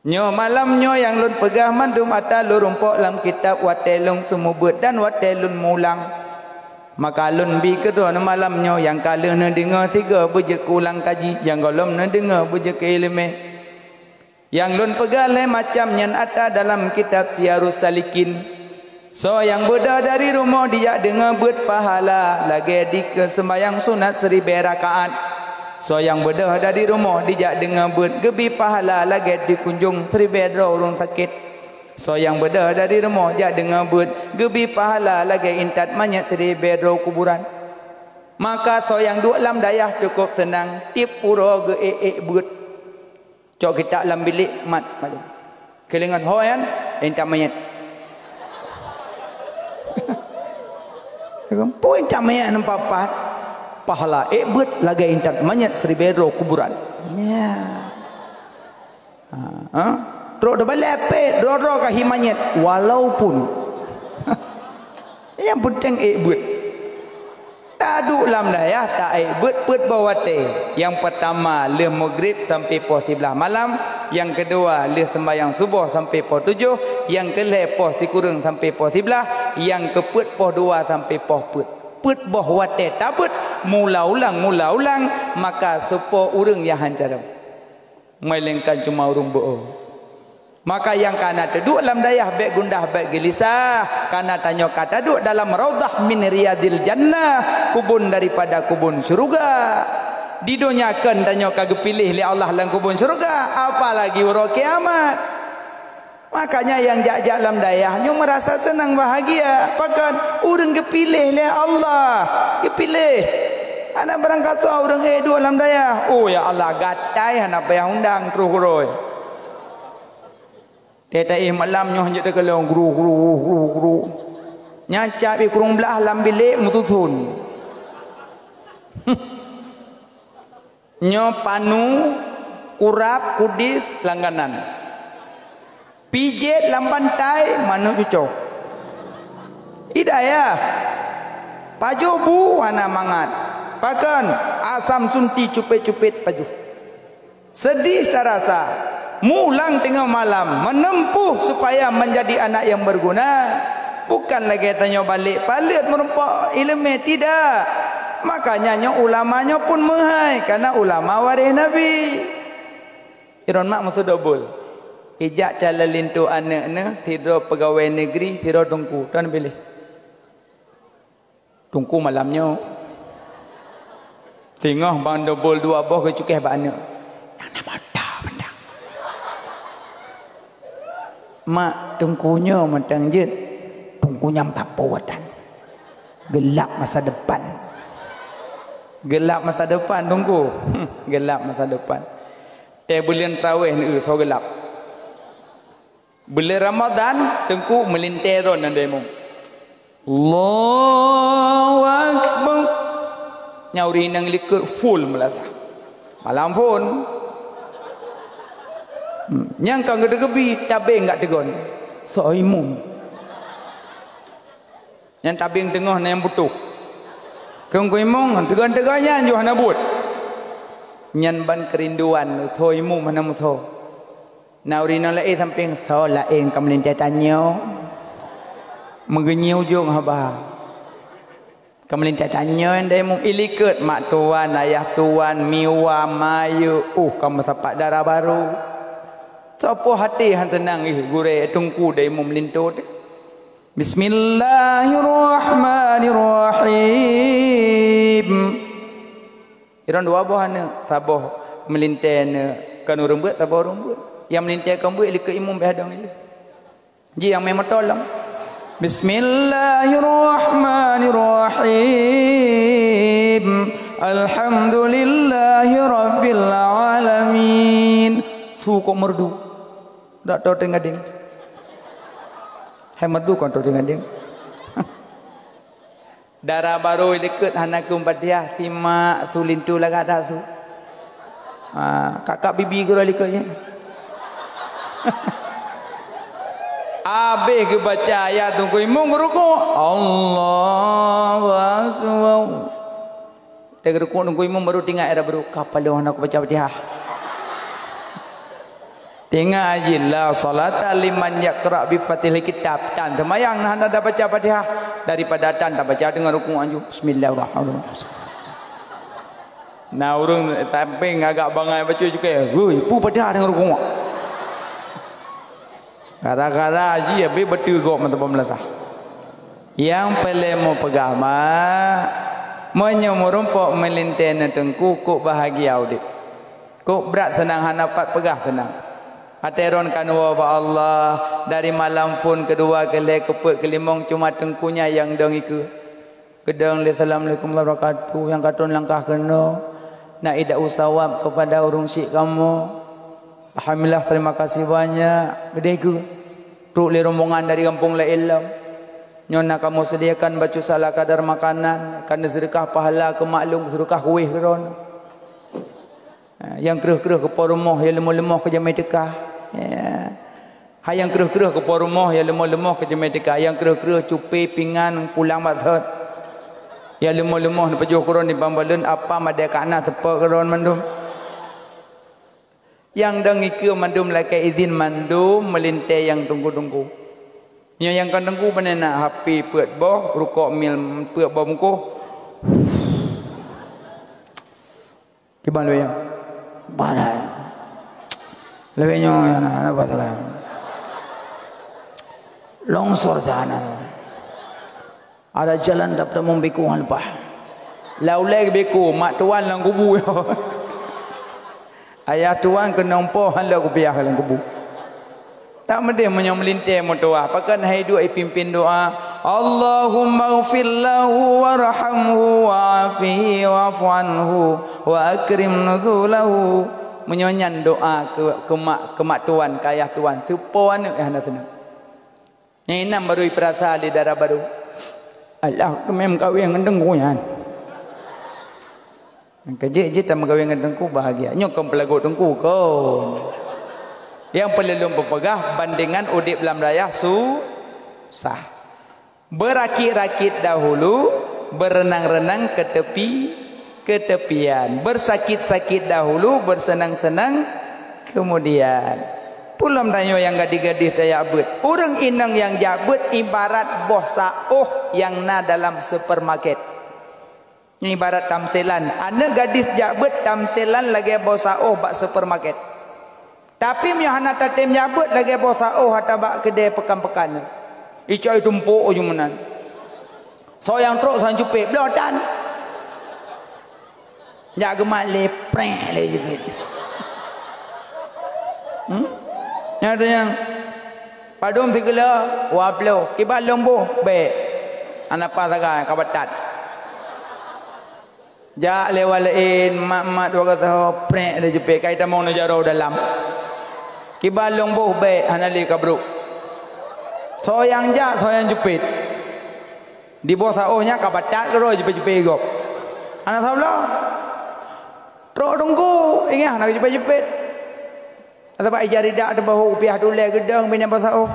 Nyo malam nyo yang lun pegah mandum ata lu rumpok lam kitab watelung semubut dan watelun mulang. Maka lun bi kedua malam nyo yang kala na dengar 3 beje ulang kaji, yang golom na dengar beje ke ilmu. Yang lun pegah le macam nyan ata dalam kitab Siyarus Salikin. So yang beda dari rumah dia dengar buat pahala lagi di sembahyang sunat 1000 rakaat. So yang beda dari rumah dia dengar buat gebi pahala lagi dikunjung 1000 Bedro orang sakit. So yang beda dari rumah dia dengar buat gebi pahala lagi intat mayat 1000 Bedro kuburan. Maka so yang duk lam dayah cukup senang tip pura ge buat. Cok kita lam bilik mat macam. Kelingan hoyan intat mayat. Poin tamaya nampak pahala but lagi intat mayat 1000 Bedro kuburan. Ya. Terus dah balik doro ke mayat walaupun yang penting but. Taduk lam dayah tak but bawa teh. Yang pertama le maghrib sampai pos 11 malam, yang kedua le sembahyang subuh sampai pos 7, yang kelih pos sikurang sampai pos 11, yang keput pos 2 sampai pos put boh wate tabut mula ulang maka sepo urang yang hancaram melengkan cuma urung boh. Maka yang kana teduk dalam dayah baik gundah baik gelisah kana tanyo kata duk dalam raudhah min riyadil jannah, kubun daripada kubun syurga. Didonyakan tanyo kagak pilih li Allah dalam kubun syurga, apalagi uro kiamat. Makanya yang jak-jak dalam dayah nyo merasa senang bahagia, pakan urang kepilih li Allah, kepilih. Anak berangkat so urang duk dalam dayah. Oh ya Allah gatai anak payah undang terus roy. Tetai malam nyoh je tegelong guru. Nyacap bi kurung belah lam bilik mututun. Nyo panu kurap kudis langganan. Pijet lam pantai mana cucok. Hidayah. Pajobu ana mangat. Pakan asam sunti cupet-cupet paju. Sedih terasa. Mulang tengah malam menempuh supaya menjadi anak yang berguna, bukan lagi tanya balik palit merempak ilmu, tidak. Makanya ulamanya pun mahai karena ulama waris Nabi. Iron mak maksud dobul ijak calalin tu anak tidur pegawai negeri tidur tungku tuan pilih tungku malamnya Tengah bang dobol dua boh ke cukeh ba anak. Yang nama dah pandang. Mak tungkunya matang jet. Tungkunya matapuatan. Gelap masa depan. Gelap masa depan tunggu. Gelap masa depan. Teh bulan tarawih ni so gelap. Bulan Ramadan tengku melinteron dan demo. Allahu Akbar. Nyauri nang likur full melasa. Malam pun. Yang kau gedegebi tabing enggak tegon. So imum. Yang tabing tengah yang butuh. Kau imong tegan-teganya jo hana but. Nyan ban kerinduan so imum hana muso. Nauri nang lai samping so lain kamlin tanyo. Mengenyiu jong haba. Kemudian tanya dia mung ilikut mak tuan, ayah tuan, miwa, mayu. Kamu sapak darah baru. Siapa hati yang tenang gure tungku dia mung melintut. Bismillahirrahmanirrahim. Iran dua buahana sabah melintena kanu rembut sabah rembut. Yang melintai kambut ilikut imum behadang itu. Ji yang memang tolong. Bismillahirrahmanirrahim. Alhamdulillahi rabbil alamin. Suku merdu. Tak tahu tengah ding. Hai merdu kau tahu tengah ding. Darah baru dekat hanakum Fatihah simak sulintu lagat dah su. Kakak bibi guru likutnya. Habis ke baca ayat tunggu imam ruku. Allahu Akbar. Dia ruku tunggu imam baru tinggal era baru kapal orang aku baca Fatihah. Tinggal ajilah salat liman yaqra bi Fatihil kitab. Tan temayang nak dah baca Fatihah daripada tan tak baca dengan ruku anju. Bismillahirrahmanirrahim. Nah urang samping agak bangai baca juga. Oi, pu Fatihah dengan ruku. Gara-gara haji habis betul kok mata pemerintah. Yang paling mau pegang menyemurumpak melintena tengku kok bahagia audit. Kok berat senang hanapat pegah senang. Ateron kanwa ba Allah dari malam pun kedua kali keput kelimong cuma tengkunya yang dong iku. Kedang assalamualaikum warahmatullahi wabarakatuh yang katun langkah kena nak ida usawab kepada urung syik kamu. Alhamdulillah terima kasih banyak. Gede ke? Truk le rombongan dari kampung la ilm. Nyona kamu sediakan baju salah kadar makanan, kan sedekah pahala ke maklum, sedekah kuih keron. Yang kerah-kerah ke rumah, yang lemah-lemah ke jamai dekah. Ya. Yang kerah-kerah ke rumah, yang lemah-lemah ke jamai dekah. Yang kerah-kerah cupi pinggan pulang maksud. Yang lemah-lemah ni pejuh keron di pambalun apa madai kana sepak keron mandum. Yang dengi ke mandum lakai izin mandum melintai yang tunggu-tunggu. Yang kan tunggu mana nak happy puat boh rukuk mil puat boh muko. Gimana ya? Mana? Lebihnya yang apa salah? Longsor sana. Ada jalan dapat membikuan apa? Laulek biku mak tuan lang kubu. Ayah tuan kena umpoh hala ku piah dalam kubu. Tak mesti melintai doa. Pakan hai dua pimpin doa. Allahumma ighfir lahu warhamhu wa'afihi wa'fu anhu wa akrim nuzulahu. Menyonyan doa ke mak tuan, ke ayah tuan. Supaya anak yang senang. Yang enam baru perasa di darah baru. Allah memang kawin dengan tengkuyan. Kejik-jik tak mengkawin dengan tengku bahagia. Nyokong pelagu tengku kon. Yang pelelum berpegah bandingan udip dalam raya susah. Berakit-rakit dahulu, berenang-renang ke tepian. Bersakit-sakit dahulu, bersenang-senang kemudian. Pulam tanya yang gadis-gadis daya abut. Orang inang yang jabut ibarat boh sauh yang na dalam supermarket. Ini ibarat tamselan. Anak gadis jabut tamselan lagi boh sauh bak supermarket. Tapi miahana tatim nyabut lagi bosa hatta bak kedai pekan-pekan. Icai tumpuk ujumanan. So yang truk san cupik belodan. Jak gemak leprek le jepit. Yang ada yang padum segala waplo kibal lombo be anapa saga kabatat. Jak lewalain mak dua kata prek le jepit kai tamong no jaro dalam. Kibal lombo be hanali kabru. Soyang jak soyang jepit. Di bawah saohnya kabatat kero jepit-jepit gop. Anak sabla. Trok dongku ingat nak jepit-jepit. Atau ijari dak ada bahu upiah dulai gedang bina basao.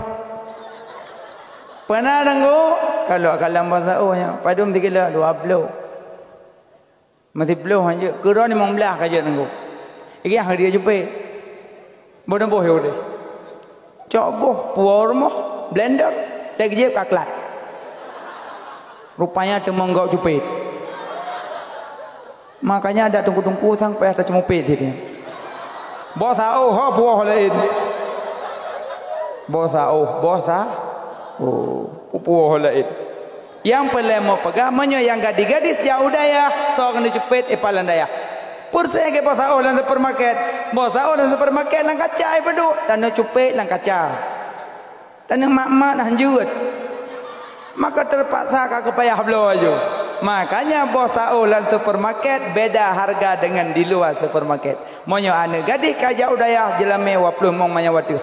Pernah dengku kalau kalam basaonya padum 3 20. Masih belum aja. Kira ni mong belah kaja dengku. Iki hari dia jepit. Bodoh boh yo deh. Cok boh puar moh blender lagi jep kaklat. Rupanya temonggok jepit. Makanya ada tungku-tungku sampai ada cemupit dia. Bosau ha buah lain. Bosau, buah lain. Yang pelemo pegamannya yang gadis-gadis jauh daya, so kena jepit palan daya. Purse ke bosau dan supermarket. Bosau dan supermarket lang kaca pedu dan no jepit lang kaca. Dan yang mak-mak dah hanjut. Maka terpaksa kau payah belo aja. Makanya bosau dan supermarket beda harga dengan di luar supermarket. Monyo ane gadis kajau daya jelame 20 mong manya watu.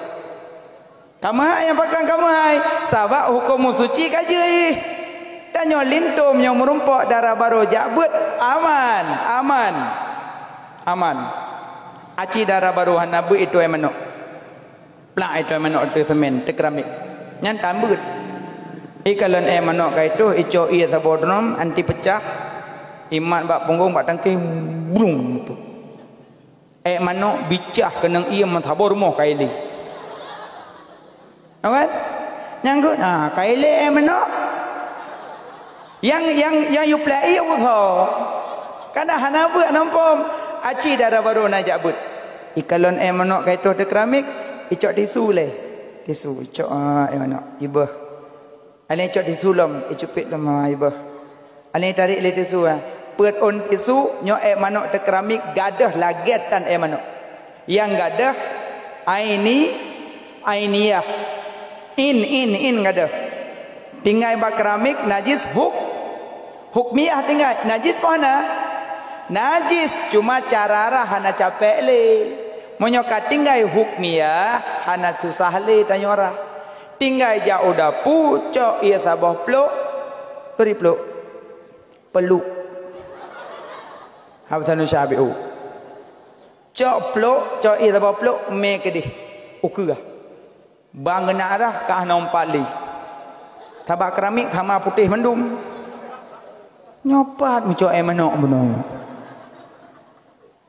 Kamu yang pakai kamu hai sabak hukum suci kaje. Dan nyo lintum nyo merumpok darah baru jabut aman. Aci darah baru hanabu itu emano. Plak itu emano itu semen tekramik. Nyan tambut. Ikalan manok kai tu ico ia sabodrom anti pecah imat bak punggung bak tangking brung tu manok bicah kenang ia mentabor moh kai li kan nyanggut kai li manok yang you play you tho kana hanabu nampom aci darah baru na jabut ikalan manok kai tu tekramik ico tisu le tisu ico manok ibah Alih cok disulam, icupit lama ibah. Alih tarik le tisu Pet on tisu nyo manok tekramik gadah lagetan manok. Yang gadah ainiyah. In gadah. Tinggal bak keramik najis hukmiyah tinggal. Najis mana? Najis cuma carara hana capek le. Monyoka tinggal hukmiyah hana susah le tanya orang. Tinggal jauh dah pucok ia sabah peluk beri peluk habsanu syabi'u cok peluk cok ia sabah peluk me kedih ukah bang kena arah kah nompak li tabak keramik sama putih mendum nyopat mucok manok benar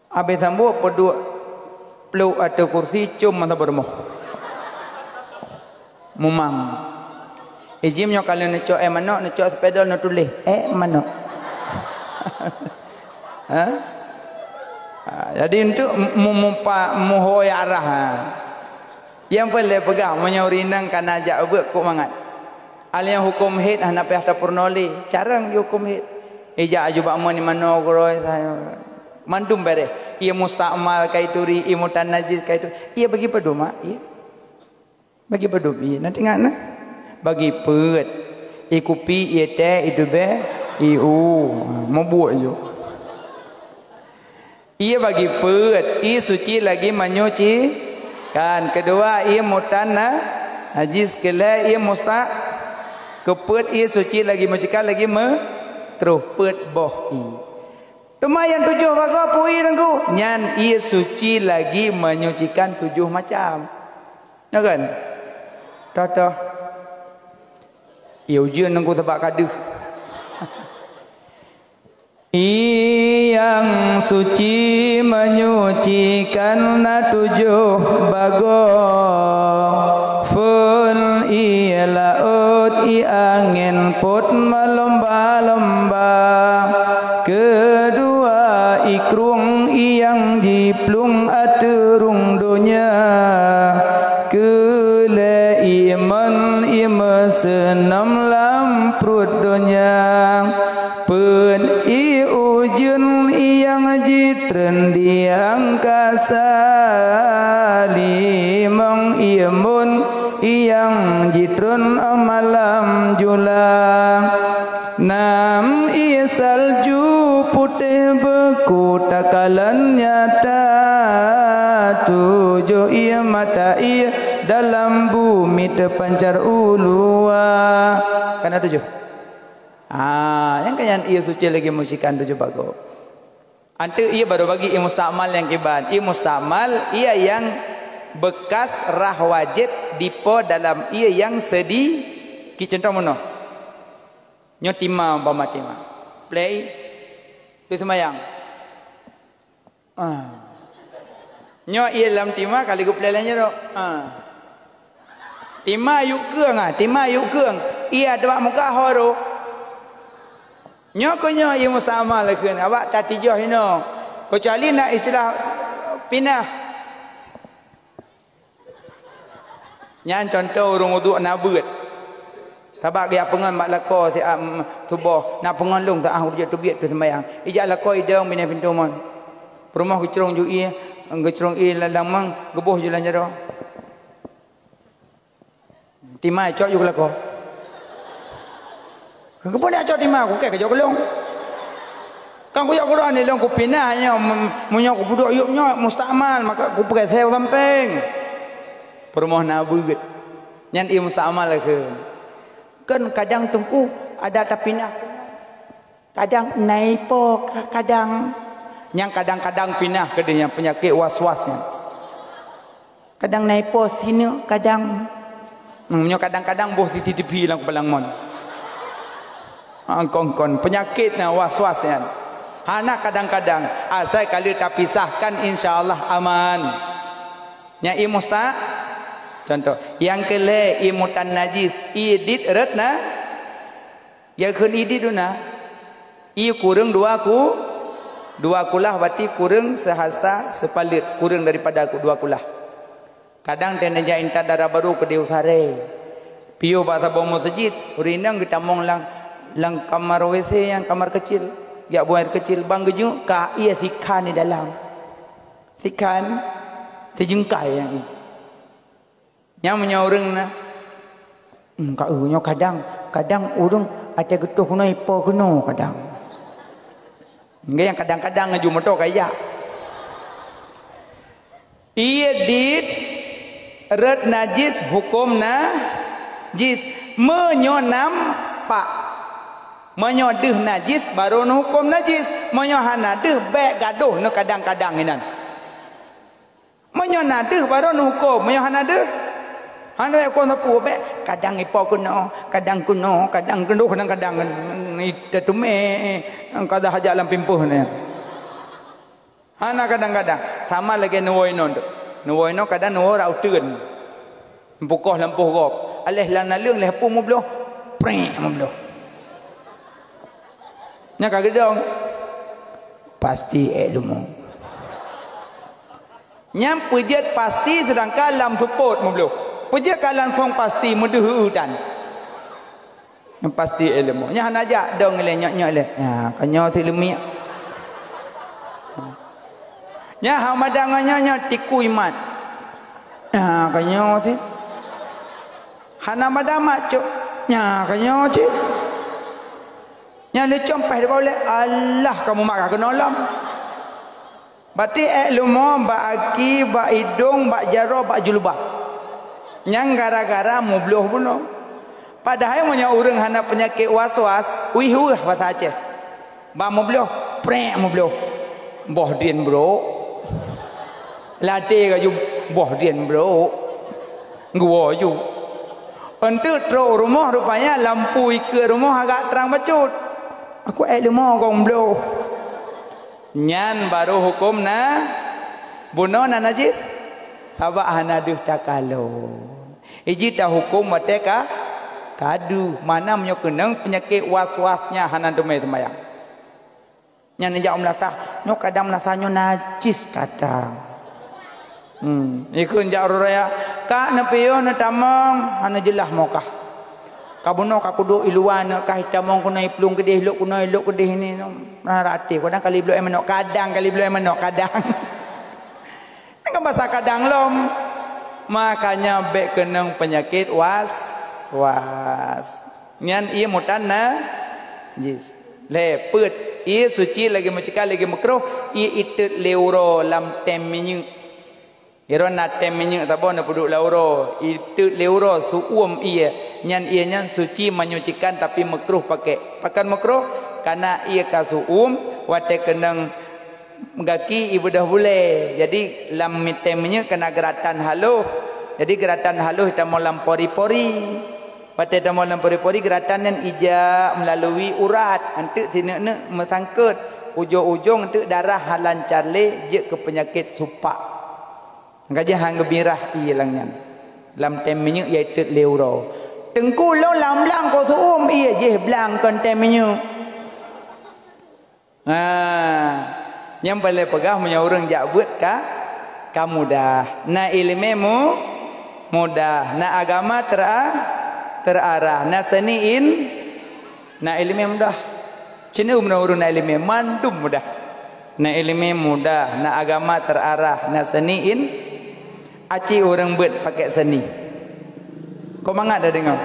habis sambu peduk peluk atau kursi cum masa bermoh mumang ijim nyo kalau necok manok necok sepeda no tulis manok jadi untuk mumpa muhoi arah yang boleh pegang menyaurinang kana ajak ubek kok mangat alih hukum hid anak pihak purnoli carang hukum hid ija ajubak mo ni mano groi saya mandum bere ia mustakmal kaituri imutan najis kaitu ia bagi peduma ia bagi pedupi nanti ngana bagi pet ikupi iete itu be mau buat jo ia bagi pet suci lagi menyuci kan kedua ia mutana najis kele ia musta kepet ia suci lagi mencikan lagi keruh pet boh lumayan 7 baga pui dengku nyan ia suci lagi menyucikan 7 macam ya kan Tata ia ujian nengku sebab kaduh yang suci menyucikan na 7 bago fun ia laut ia angin put melomba-lomba kedua ikrung yang jiplung aturung dunia iman ima senam lamprut dunia pen i ujun yang ji trendiang kasalimong iamun iyang jitrun malam julang nam isalju putih beku takalan nyata tujuh ia mata ia dalam bumi terpancar ulua kan ada tujuh yang kayan ia suci lagi musikan tujuh bago ante ia baru bagi ia mustakmal yang kiban ia mustakmal ia yang bekas rah wajib dipo dalam ia yang sedih ki contoh mana nyotima bamatima play tu semayang nyo ia dalam tima kali ku play lainnya dok tima yuk keung tima yuk keung ia ada muka horo nyo ko nyo ia mustamal keun awak tak tijoh ino kecuali nak istilah pinah nyan contoh urung uduk nak beut tabak dia pengan mak lako si tubuh nak pengan long tak urut tu biat tu sembayang ijak lako idang bina pintu mon rumah kecerong ju ia kecerong ia lamang gebuh je lan jaro timai cok ju lako gebuh nak cok timai aku ke jok long kan ku yok ni long ku pinah nya munyo ku buduk yuknya mustakmal maka ku pakai theo samping permoh nak beut nyan ia mustakmal ke kan kadang tungku ada tapinah kadang naipo kadang yang kadang-kadang pinah ke dia penyakit was-wasnya kadang naipo sini kadang kadang-kadang boh CCTV lang palang mon angkon penyakitnya was-wasnya hana kadang-kadang asal kali terpisahkan insyaallah aman nya i musta contoh yang kele imutan najis idit retna ya kun idit duna i kurang dua kulah berarti kurang sehasta sepalit kurang daripada dua kulah kadang tenaja inta darah baru ke diusare pio bahasa bom masjid urinang kita mong lang kamar WC yang kamar kecil ya buang air kecil bang gejuk ka ia sikan di dalam sikan sejengkai yang ini yang menyoreng na kak nyo kadang urung ada getuh kuno ipo kuno kadang enggak yang kadang-kadang ngaju motor kaya ia dit red najis hukum najis menyonam pak menyodeh najis baru hukum najis menyohana deh baik gaduh no kadang-kadang inan menyonadeh baru hukum menyohana deh anu ekor sapu be kadang ipo kuno kadang kadang-kadang ida tume kada haja lam pimpuh ni hana kadang-kadang sama lagi nuwoino kadang nuwo rau teun pukoh lampuh gop alih lan leung leh pu mo bloh prek mo bloh nya kagedong pasti lumo nyam pujiat pasti sedangkan lam support mo bloh puja ka langsung pasti muduh hutan yang pasti ilmu nya hanaja dong le nyok le ya kanyo silmi nya hamadang nya tiku iman ya kanyo si hana madama cuk nya kanyo ci nya le compeh de boleh Allah kamu mak ka nolam berarti ilmu ba aki ba hidung ba jaro ba julubah yang gara-gara mubloh bunuh padahal punya orang hana penyakit was-was wih bahasa Aceh ba mubloh prek mubloh boh dien bro late ka ju boh dien bro gua ju ente tro rumah rupanya lampu ke rumah agak terang bacut aku ilmu gomblo nyan baru hukum na bunuh na najis sabak hana duh takalo iji dah hukum mateka kadu mana menyo kenang penyakit was-wasnya hana dumai sembayang nyan njak melasah nyo kadang melasahnya najis kata ikun jak raya ka nepiyo na tamang hana jelah mokah Kabuno kakuduk iluan kah hitamong kunai pelung kedih luk kunai luk kedih ni rati kadang kali blok emanok kadang kali blok emanok kadang. Kan bahasa kadang lom. Makanya bek kenang penyakit was. Nyan ia mutan na jis. Le put ia suci lagi mencekal lagi makruh ia itut leuro lam temminyu. Iro na temminyu tabo na puduk leuro itut leuro suum ia. Nyan ia nyan suci menyucikan tapi makruh pakai. Pakan makruh karena ia kasuum wate kenang mengaki ibu dah boleh. Jadi lam temminyu kena geratan haluh. Jadi geratan haluh kita mau lam pori-pori. Pada dalam lam pori-pori geratan yang ija melalui urat. Antuk tina-tina mesangkut. Ujung-ujung antuk darah lancar le je ke penyakit supak. Ngajah hang gebirah ilangnya. Lam temminyu iaitu leuro. Tengku lo lam lang ko suum ia je blang kon temminyu. Yang paling pegah punya orang jak buat kamu dah. Na ilmemu mudah, na agama terarah, na seniin, na ilmu mudah. Cina umna urun na ilmu mandum mudah. Na ilmu mudah, na agama terarah, na seniin. Aci orang buat pakai seni. Kau mangat dah dengar?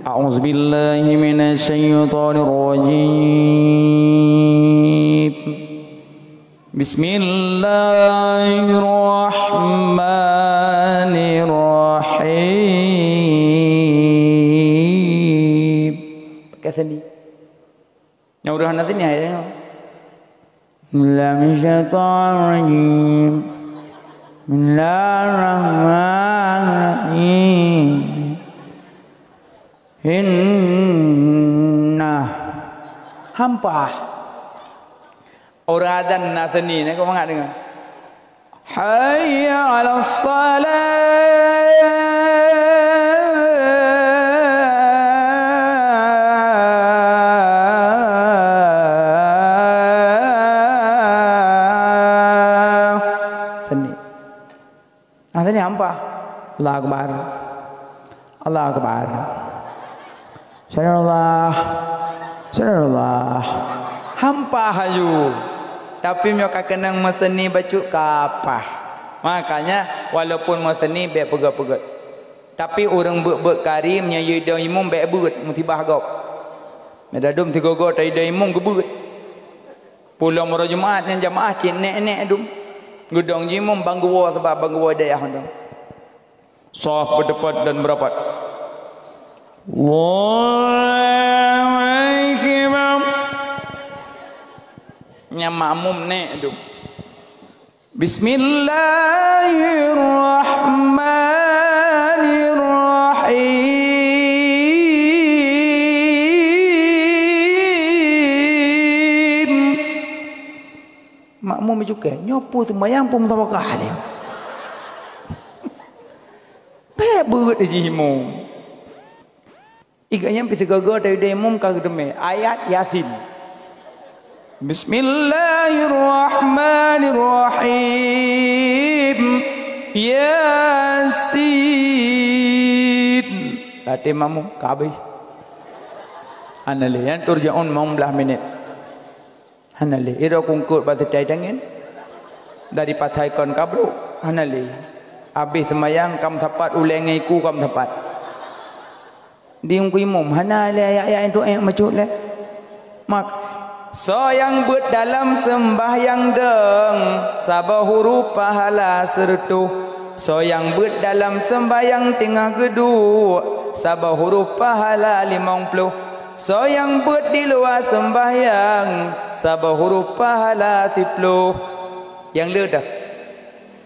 A'udzubillahi minasyaitonirrajim. Bismillahirrahmanirrahim. Pakai seni. Yang udah nanti ni ayatnya. Bismillahirrahmanirrahim. Bismillahirrahmanirrahim. Inna hampa. Orang adzan nasani ni kau mangat dengar. Hayya 'alas salat. Seni. Nasani hampa. Allah akbar. Allah akbar. Syarallah. Hampa hayu. Tapi mereka kenang meseni baju kapah. Makanya walaupun meseni baik pegat-pegat. Tapi orang buat kari menyayai dah imam baik buat musibah gop. Medadum tiga gop tai dah imam gebut. Pulang mara Jumaat yang jamaah cik nek dum. Gudang imam banggawa sebab banggawa dayah dah. Saf berdepat dan merapat. Allahu akbar. Nya makmum nek tu. Bismillahirrahmanirrahim. Makmum juga nyopu sembahyang pun tawakal dia. Baik beut ji imam. Iganya bisa gagal dari imam ka gedeme ayat Yasin. Bismillahirrahmanirrahim. Yasin. Latih mamu kabeh. Hanale yang turjaun mau belah minit. Hanale ira kungkut bahasa cai dangin. Dari patai kon kabru. Hanale. Habis semayang kam tapat ulengai ku kam tapat. Diung ku imam hanale ayat-ayat itu ayat macut le. Mak so yang buat dalam sembahyang deng sabah huruf pahala sertu. So yang buat dalam sembahyang tengah geduk sabah huruf pahala 50. So yang buat di luar sembahyang sabah huruf pahala 10. Yang le dah.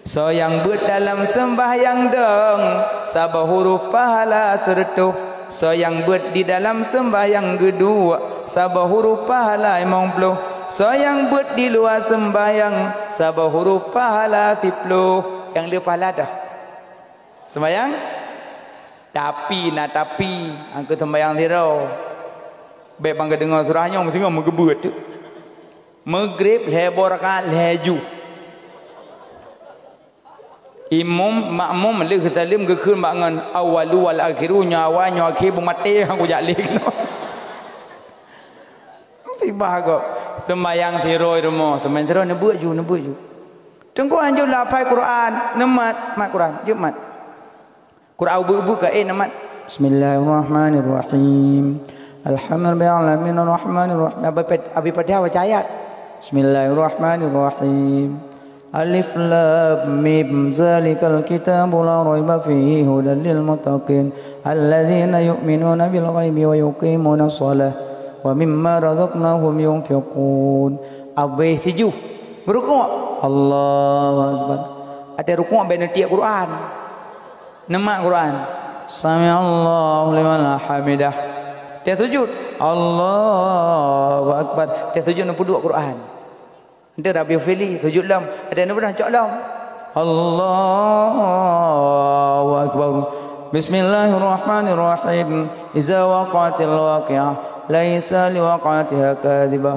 So yang buat dalam sembahyang deng sabah huruf pahala sertu. So yang buat di dalam sembahyang kedua sabah huruf pahala 50. So yang buat di luar sembahyang sabah huruf pahala 10. Yang dia pahala dah sembahyang. Tapi angka sembahyang zero. Baik bangga dengar surahnya mesti ngam megebut tu. Maghrib lebo rakaat leju. Imam makmum le ketalim ke kun bangan awalu wal akhiru nyawa nyawa akhir mati aku jalik no. Sibah kok sembayang tiroi rumah sembayang tiroi nebut ju tengko anjur lafai Quran nemat mat Quran jemat Quran ubu ke nemat Bismillahirrahmanirrahim Alhamdulillahirabbil rahmanirrahim abi pada baca ayat Bismillahirrahmanirrahim Alif Lam Mim Zalikal Kitabu la raiba fihi hudan lil muttaqin alladzina yu'minuna bil ghaibi wa yuqimuna shalah wa mimma razaqnahum yunfiqun. Abih 7 rukuk Allahu akbar. Ada rukuk baina tiap Quran. Nama Quran. Sami Allahu liman hamidah. Dia sujud Allahu akbar. Dia sujud 62 Quran. Dia Rabi Fili sujud lam. Ada yang pernah cak lam. Allahu akbar. Bismillahirrahmanirrahim. Iza waqatil waqi'ah laisa liwaqatiha kadhibah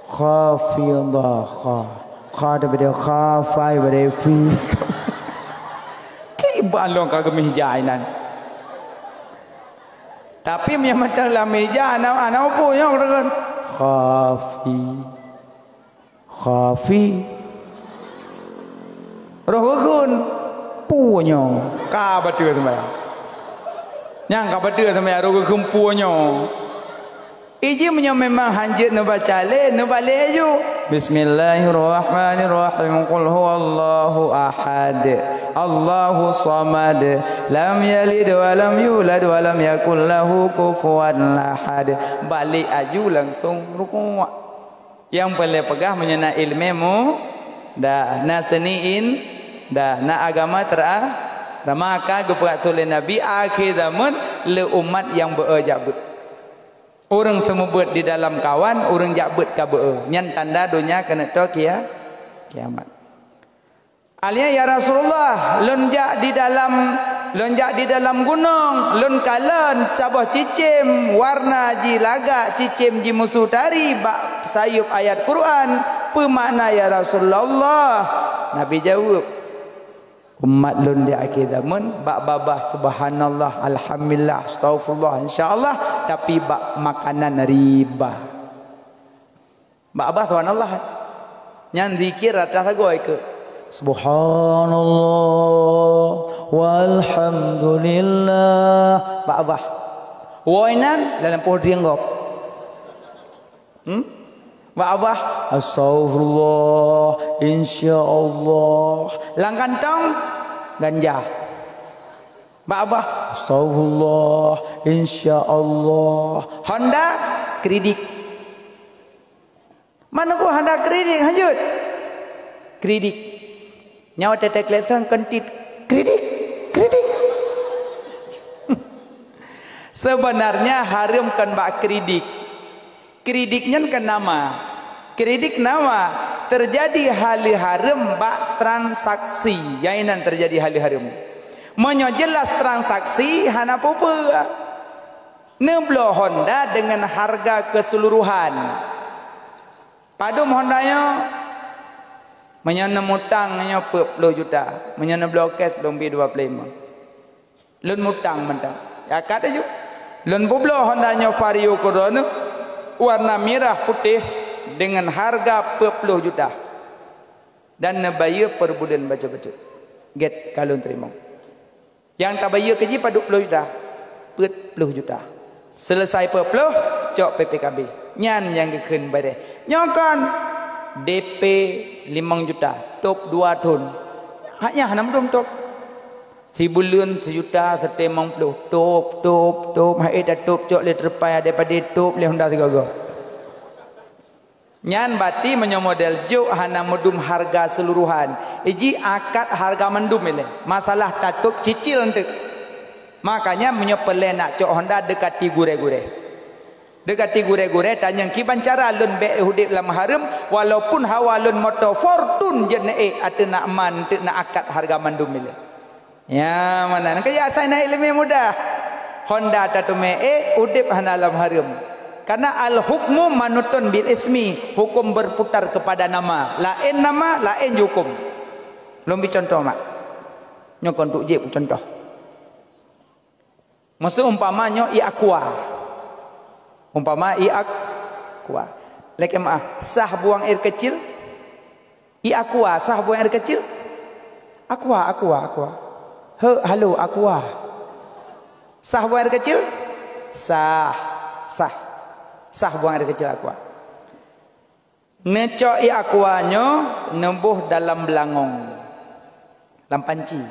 khafidah kha daripada khafai daripada fi kiban long kagak mihjainan tapi menyamatan la meja ana opo nya kan khafi roh kun punya ka batua sembarang yang ka batua sembarang roh kun punya iji punya memang hanjit nu baca le nu balik ju Bismillahirrahmanirrahim qul huwallahu ahad Allahu samad lam yalid wa lam yulad wa lam yakul lahu kufuwan ahad balik aju langsung rukuk yang boleh pegah menyana ilmu dah na seniin dah na agama maka geperat oleh Nabi akhir zaman le umat yang berjabut orang semua ber di dalam kawan orang jabut ka ber nyan tanda dunia kena to kiamat alia ya Rasulullah lonjak di dalam gunung lon kalan cabah cicim warna ji lagak cicim ji musuh tari bak sayup ayat Quran pemakna ya Rasulullah Nabi jawab umat lun di akhir zaman bak babah subhanallah alhamdulillah astaghfirullah insyaallah tapi bak makanan riba bak babah subhanallah nyan zikir atas agoi ke subhanallah walhamdulillah bak babah woinan dalam pohon ringgop bak babah astaghfirullah insyaallah lang kantong ganja bak babah astaghfirullah insyaallah Honda kredit mana ko Honda kredit lanjut kredit nyawa tetek lesan kentit kredit sebenarnya haramkan bak kredit kreditnya kan nama kredit nama terjadi hal haram bak transaksi yainan terjadi hal haram menjelas transaksi hana popa neblo Honda dengan harga keseluruhan padum Hondanya menyana mutangnya 40 juta menyana blokes dombi 25 lun mutang mentang ya kata ju lun poblo Hondanya Vario Corona warna merah putih dengan harga 40 juta dan nebaya per bulan baca-baca get kalau terima yang tak bayar keji pada 20 juta 40 juta selesai 40 cok PPKB nyan yang dikeun bare nyokan DP 5 juta top 2 tahun haknya 6 tahun top sebulan sejuta sete 50 top hai dah top cok le terpai daripada top le Honda segaga nyan bati menyo model juk hana mendum harga seluruhan iji akad harga mendum ile masalah tatup cicil entek makanya menyo pele nak cok Honda dekati gure-gure tanya kiban cara lun be hudip lam haram walaupun hawalun motor fortune jene ate nak man te nak akad harga mendum ile ya mana kaya asai naik lebih mudah Honda tatume hudip hana lam haram Karena al-hukmu manutun bil ismi, hukum berputar kepada nama. Lain nama, lain hukum. Lumbi contoh mak. Nyokon tuk je contoh. Maksud umpamanya i aqua. Umpama i aqua. Lek maaf, sah buang air kecil? I aqua sah buang air kecil? Aqua. Halo aqua. Sah buang air kecil? Sah. Buang air kecil aqua. Necok i aquanyo nembuh dalam belangong. Dalam panci.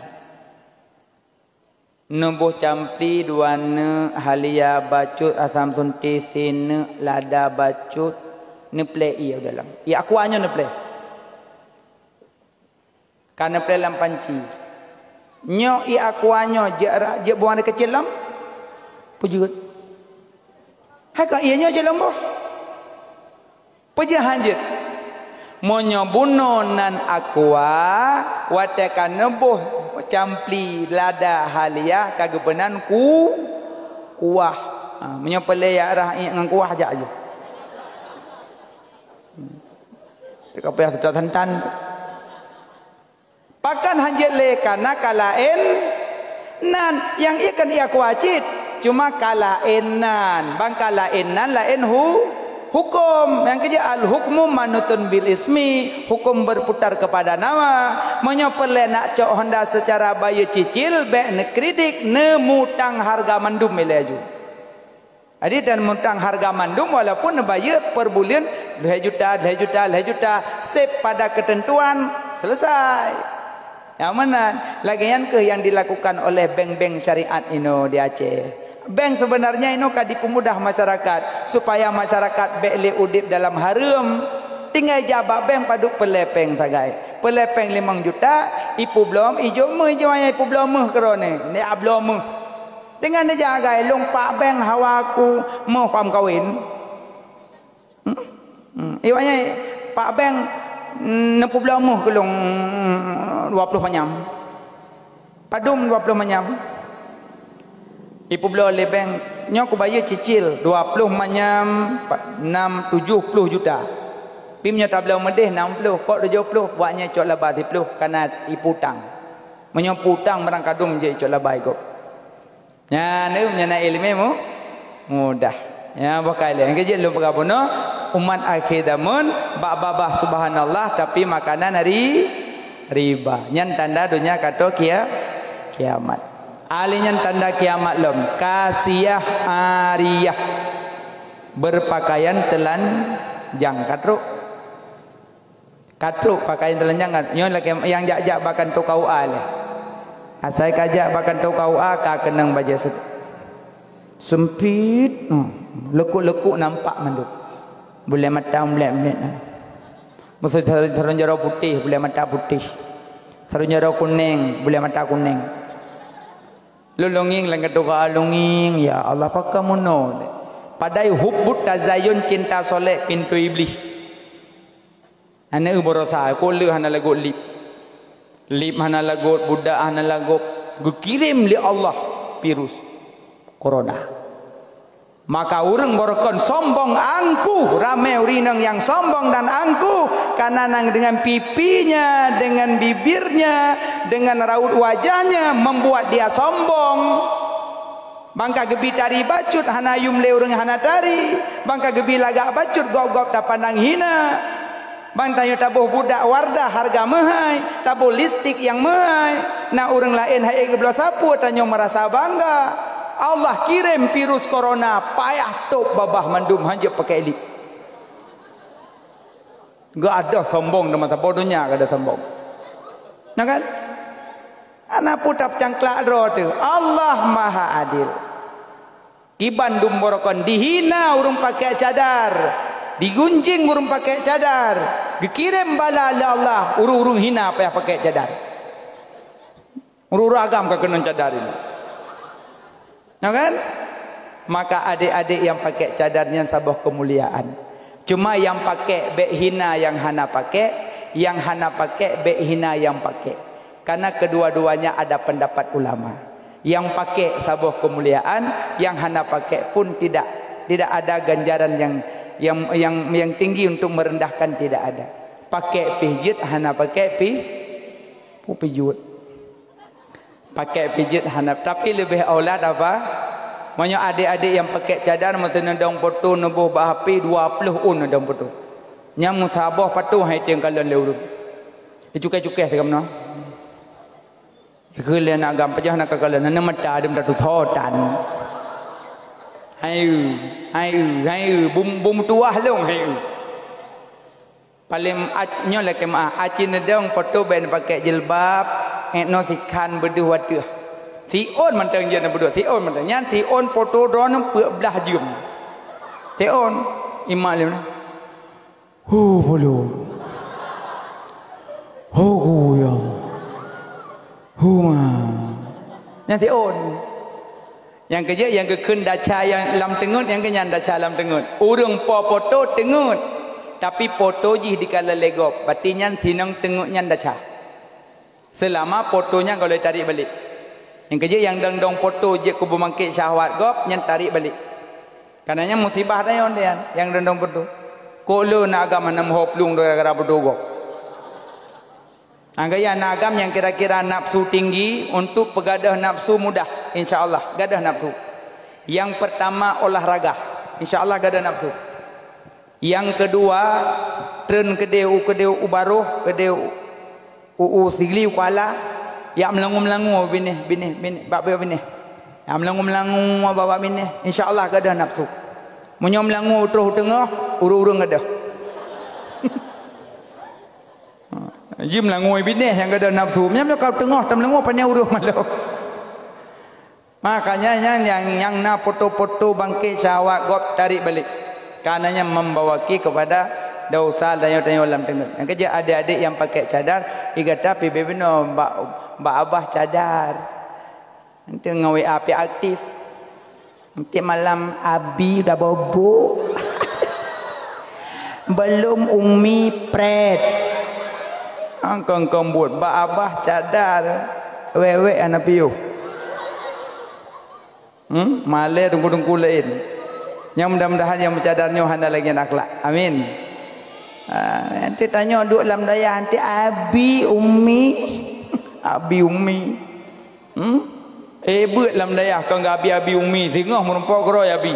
Nembuh campli duana halia bacut asam sunti sine lada bacut neple i dalam. I aquanyo neple. Karena neple dalam panci. Nyo i aquanyo je buang air kecil lam. Pujut. Haka ianya je lembuh. Pujut hanjit. Monyo bunonan aqua watekan nebuh campli lada halia kagebenan kuah. Menyo pele ya arah ngan kuah aja. Tek apa ya sudah tantan. Pakan hanjit le kana kalaen nan yang ikan ia kuacit cuma kalaenan bang kalaenan lain hukum yang kerja al hukmu manutun bil ismi, hukum berputar kepada nama. Menyopele nak cok honda secara bayu cicil be ne kredit ne mutang harga mandum melaju. Jadi dan mutang harga mandum walaupun ne bayu per bulan 2 juta sep pada ketentuan selesai. Yang mana lagian ke yang dilakukan oleh bank-bank syariat ino di Aceh. Bank sebenarnya ino ka dipemudah masyarakat supaya masyarakat bele udip dalam harum. Tinggal jabak bank paduk pelepeng sagai. Pelepeng 5 juta, ipu belum ijo meh ijo ipu belum meh kerone. Ni ablom meh. Tinggal ne jagai lompak bank hawaku meh pam kawin. Iwanya Pak Bank 60 meh kelong 20 manyam. Padum 20 manyam. Ipu belo le bank nyo ku bayar cicil 20 manyam 70 juta. Pimnya tak belo medeh 60 kok 70 buatnya cok labah 30 karena ipu tang. Menyo putang barang kadum je cok labah kok. Nya ne nyana ilmu mu mudah. Ya bakal yang kerja lu pagabono umat akhir damun babah subhanallah tapi makanan hari riba. Nyan tanda dunia kato kiamat. Alinyan tanda kiamat lom kasiyah ariyah berpakaian telanjang katruk pakaian telanjang nyon lagi yang jak bahkan tu kau ale asai kajak bahkan tu kau ka kenang baja sempit lekuk-lekuk nampak manduk boleh mata melihat maksud sarung jero putih boleh mata putih sarung jero kuning boleh mata kuning lulunging langkat doa lunging ya Allah pakamuno padai hubbut tazayun cinta soleh pintu iblis ane uborosa ko le hana lagu lip hana lagu budak hana lagu kirim li Allah virus corona maka urang borokon sombong angku ramai urinang yang sombong dan angku karena nang dengan pipinya dengan bibirnya dengan raut wajahnya membuat dia sombong bangka gebi tari bacut hana yumle urang hana tari bangka gebi lagak bacut gop-gop tak pandang hina bang tanya tabuh budak wardah harga mahai tabuh listik yang mahai na urang lain hai geblo sapu tanya merasa bangga Allah kirim virus corona payah tok babah mandum hanya pakai lip. Enggak ada sombong dalam mata bodohnya enggak ada sombong. Nah kan? Anak putap cangklak ro tu. Allah Maha Adil. Di Bandung borokon dihina urung pakai cadar. Digunjing urung pakai cadar. Dikirim bala Allah urung-urung hina payah pakai cadar. Urung agam ka kena cadar ini. Nah kan? Maka adik-adik yang pakai cadarnya sabah kemuliaan. Cuma yang pakai bek hina yang hana pakai, yang hana pakai bek hina yang pakai. Karena kedua-duanya ada pendapat ulama. Yang pakai sabah kemuliaan, yang hana pakai pun tidak Tidak ada ganjaran yang tinggi untuk merendahkan, tidak ada. Pakai pijit hana pakai pijut. Pakai pijit hana, tapi lebih aulad apa? Banyak adik-adik yang pakai cadar masa nendang foto nubuh bahapi 20 nendang foto. Nya musabah patu hai teng kalan leu. Cukai-cukai sekam no. Kalian agam pejah nak kalian nana mata ada mata thotan. Hayu bum tuah long hayu. Paling nyo la kema acin nedang foto ben pakai jilbab no sikan bedu watu. Si on mantang je na bedu. Si on mantang nyan si on foto dron peuk belah jum. Si on imak le na. Bolu. Ya. Huma. Nanti on. Yang kerja yang kekun daca yang lam tengut, yang kenyan daca lam tengut. Urung po foto tengut. Tapi foto jih di kala legop. Berarti nyan sinang tengut nyan daca. Selama fotonya kalau tarik balik. Yang kerja yang dong foto je kubu mangkit syahwat gop nyan tarik balik. Karenanya musibah dah yang dong foto. Kolo nak agama nam hoplung gara-gara foto gop. Gaya nagam yang kira-kira nafsu tinggi untuk pegadah nafsu mudah, insya-Allah gadah nafsu. Yang pertama olahraga, insya-Allah gadah nafsu. Yang kedua tren kedeu ubaruh kedeu sigli kuala ya melangu-melangu bini bab bini. Ya melangu-melangu bawa bini, insya-Allah gadah nafsu. Munyo melangu terus tengah urung-urung gadah. Jim langoi bini yang ada nafsu. Macam kau tengah tam lengo pandai uruh malu. Makanya yang na foto-foto bangkit syahwat gop tarik balik. Karenanya membawaki kepada dosa dayo-dayo dalam tengah. Yang kerja adik-adik yang pakai cadar, igata pi bebino mbak abah cadar. Nanti ngawi api aktif. Nanti malam abi dah bobo. Belum umi pret. Angkang buat mbak abah cadar wewe anak piu. Male dengku lain. Yang mudah-mudahan yang bercadarnya handa lagi akhlak. Amin. Nanti tanya duk dalam daya nanti abi umi. Buat dalam daya kau enggak abi umi singah merempak geroy abi.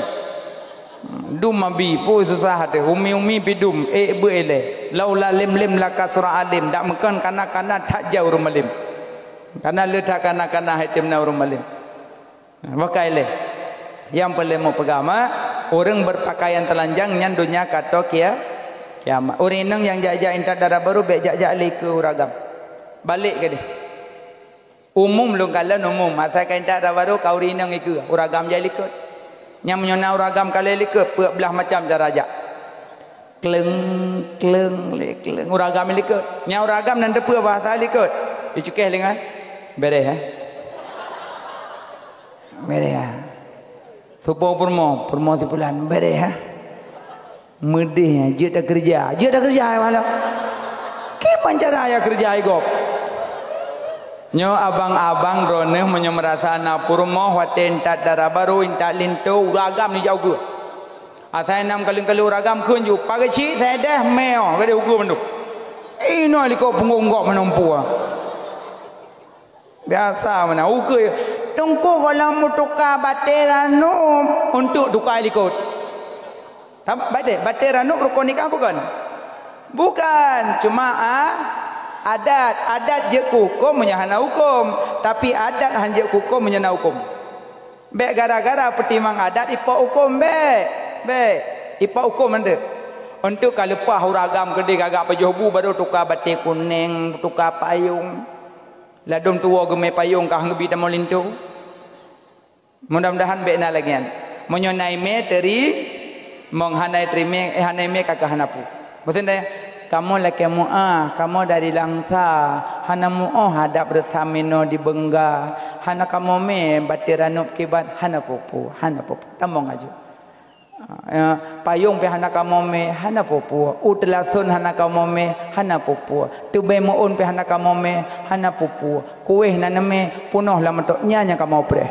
Dum abi pu susah hati umi pidum buele laula lim laka surah alim dak mekan kana tak jauh rumalim kana letak kana haitim na rumalim wakaile yang paling mau pegama orang berpakaian telanjang nyan dunia kata kiamat orang nang yang jajak intak darah baru bek jajak le ke uragam balik ke dia umum lu kalan umum masa kain tak darah baru kau rinang iku uragam jadi ikut yang menyona uragam kali likut belah macam darajat kleng uragam likut nya uragam nan depa bahasa likut dicukeh dengan beres supo purmo sebulan beres medih je dah kerja malah ke pancara ya kerja igop nyo abang-abang drone menyo merasa na purmo waten tat darah baru intak linto uragam ni jauh ke asai nam kali-kali uragam kun ju pagaci saya dah meo gade ugu bendu ino liko punggok menumpu biasa mana ugu tungku kalau mu tukar baterano untuk tukar likut baterano rukun nikah bukan cuma adat je hukum menyahana hukum tapi adat hanje hukum menyana hukum bek gara-gara pertimang adat ipa hukum bek ipa hukum ande untuk kalau pah uragam gede gagak pejobu baru tukar batik kuning tukar payung ladum tua gemai payung kah ngebi damo lintu mudah-mudahan bek na lagian menyonai me teri menghanai trime hanai me kakak hanapu maksudnya kamu laki kamu dari langsa hana hadap bersamino di bengga hana kamu me batiranuk kibat hana popo tambong aja payung pe hana kamu me hana popo utlasun hana kamu me hana popo tube moon pe hana kamu me hana popo kueh nana me punoh lama tok nyanya kamu pre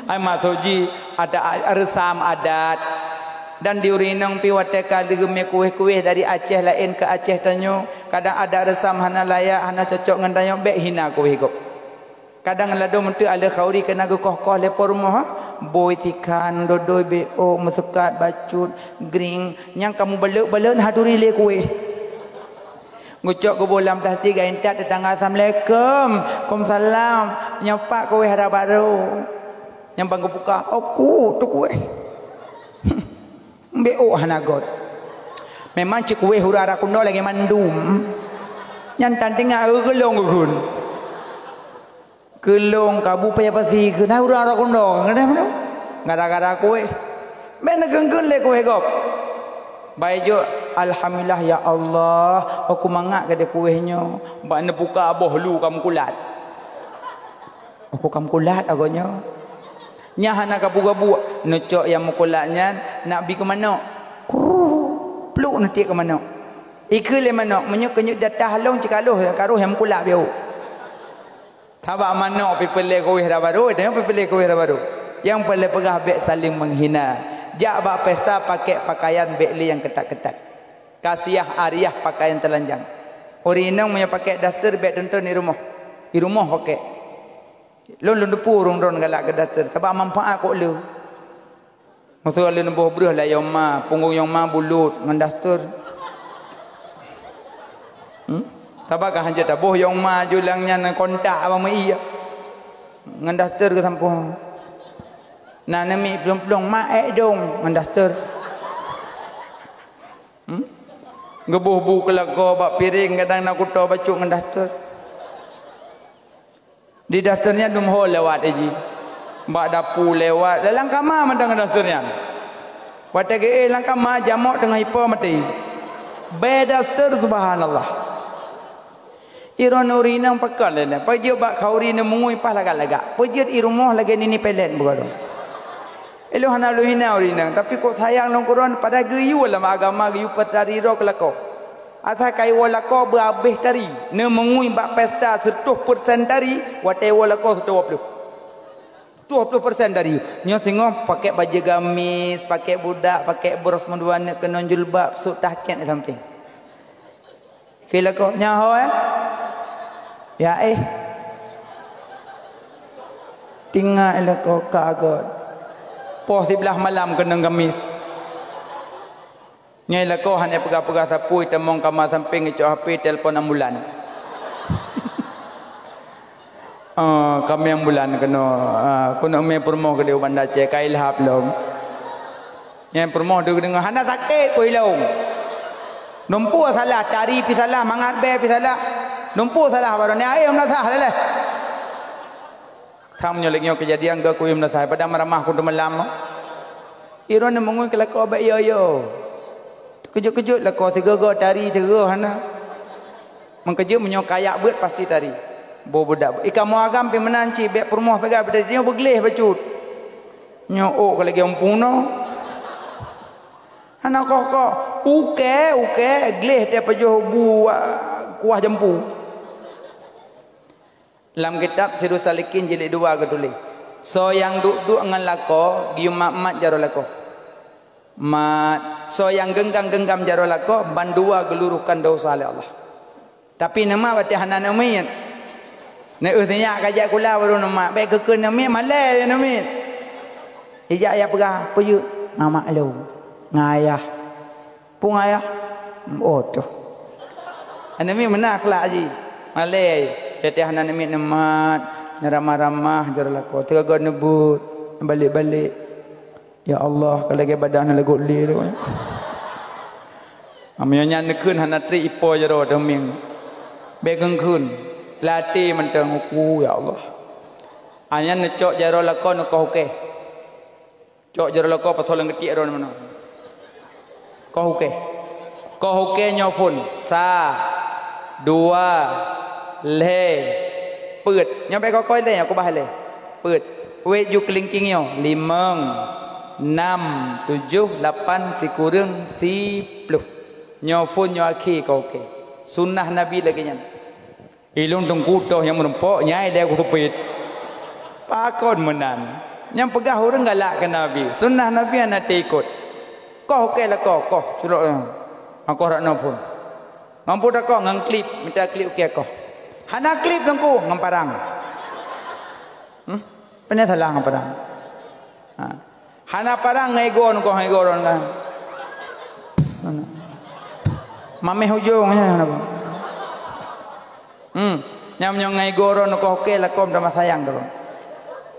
Ai matoji ada resam adat dan diurinang piwateka digeme kuih-kuih dari Aceh lain ke Aceh tanyo kadang ada resam hana layak hana cocok ngan tanyo bek hina kuih kop kadang lado mentu ada khauri kena koh-koh lepo rumah boy tikan dodoi beo mesukat bacut gring yang kamu beluk-beluk haduri le kuih ngucok ke bolam plastik entat tetangga assalamualaikum waalaikumsalam nyapak kuih harap baru yang bangku buka aku tu kuih beo hanagot memang cik kuih hurara kuno lagi mandum yang tanting aku gelong kun gelong kabu payah pasi kena hurara kuno ngada mana ngada-ngada kuih benar genggen le kuih gop baik jo alhamdulillah ya Allah aku mangak kada kuihnya bak buka aboh lu kamu kulat aku kamu kulat agonya nyahana gabu-gabu necok yang mukulatnya nak bi ke mana pluk nanti ke mana ikul le mana menyuk kenyuk datah long cikaluh karuh yang mukulat biau tabak mana pipele kuih dah baru dia pipele kuih dah baru yang boleh pegah bek saling menghina jak bak pesta pakai pakaian bekli yang ketat-ketat kasiah ariah pakaian telanjang orinang punya pakai daster bek tentu di rumah pakai lon purung ron galak ke daster sebab manfaat kok lu maksud lu nembuh beruh lah yang ma punggung yang ma bulut ngan daster sebab kan hanja tabuh yang ma julangnya nan kontak apa mai ya ngan daster ke sampung nah nami plong-plong ma dong ngan daster gebuh bu kelago bak piring kadang nak kuto bacuk ngan daster di dasternya dumho lewat aji bak dapu lewat dalam kamar mandang dasternya watake lang kamar jamok tengah ipo mati be daster subhanallah iron urinang pakal le pajio bak khauri ne mungui pas laga-laga pajio i rumah lagi ni pelet bukan elo hana lu hina urinang tapi kok sayang long Quran pada geyu dalam agama geyu patari ro kelako atha kai walako berhabis tari ne mengui bak pesta 100% tari watai walako 20% dari nyo tengok pakai baju gamis pakai budak pakai boros menduana kena julbab suk tahcet samping kelako nyaho ya tinggal elako kagot poh 11 malam kena gamis nyai lako hanya pegah-pegah sapui temong kamar samping ngecok HP telefon ambulan kami ambulan kena me permoh ke dia bandar Aceh kai lahap lom yang permoh dia dengar hana sakit koi long numpu salah tari pi salah mangat be pi salah numpu salah baru ni ai umna sah lele thamnya lagi kejadian ke ku umna sah pada maramah ku malam iron mengui kelako ba yo kejut-kejut lah kau segera tari segera hana mengkejut menyok kayak buat pasti tari budak ikan muagam pi menanci bek permoh segar pada dia bergelih bacut nyok lagi umpuno anak kok uke gelih dia pajuh bu kuah jempu dalam kitab Sirus Salikin jilid 2 ketulis so yang duk-duk ngan lako gium mat jaro lako mat so yang genggam jaro lako bandua geluruhkan dosa oleh Allah tapi nama bati hana namian ne usnya kajak kula baru nama baik ke namian malai namian ijak ya pegah puyut nama lu ngayah pung ayah oh tu namian mana akhlak ji malai tete hana namian nemat ramah-ramah jaro lako tegaga nebut balik-balik ya Allah kalau lagi badan lagu li tu amnya nekeun hana tri ipo jero deming begengkeun lati menteng ku ya Allah anya necok jaro lakon ko oke cok jaro lako pasol ngetik ron mana ko oke nyofun sa dua le peut nyampe ko koi le aku bah le peut we ju kelingking yo 5 6, 7, 8 si kurang 10 nyofun nyoaki kau ke sunnah Nabi lagi nyan ilung tungku toh yang merempok nyai dia aku tupit Pakon menan. Yang pegah orang galak ke Nabi. Sunnah Nabi anak ikut. Kau okey lah kau. Curok. Aku rak pun. Mampu dah kau ngang klip. Minta klip okey kau. Hana klip dengku ngang parang. Pernah salah ngang parang. Hana parang ngegon kau ngegon kan. Mameh hujungnya. Nyam-nyam ngegon kau okey lah kau dah sayang tu.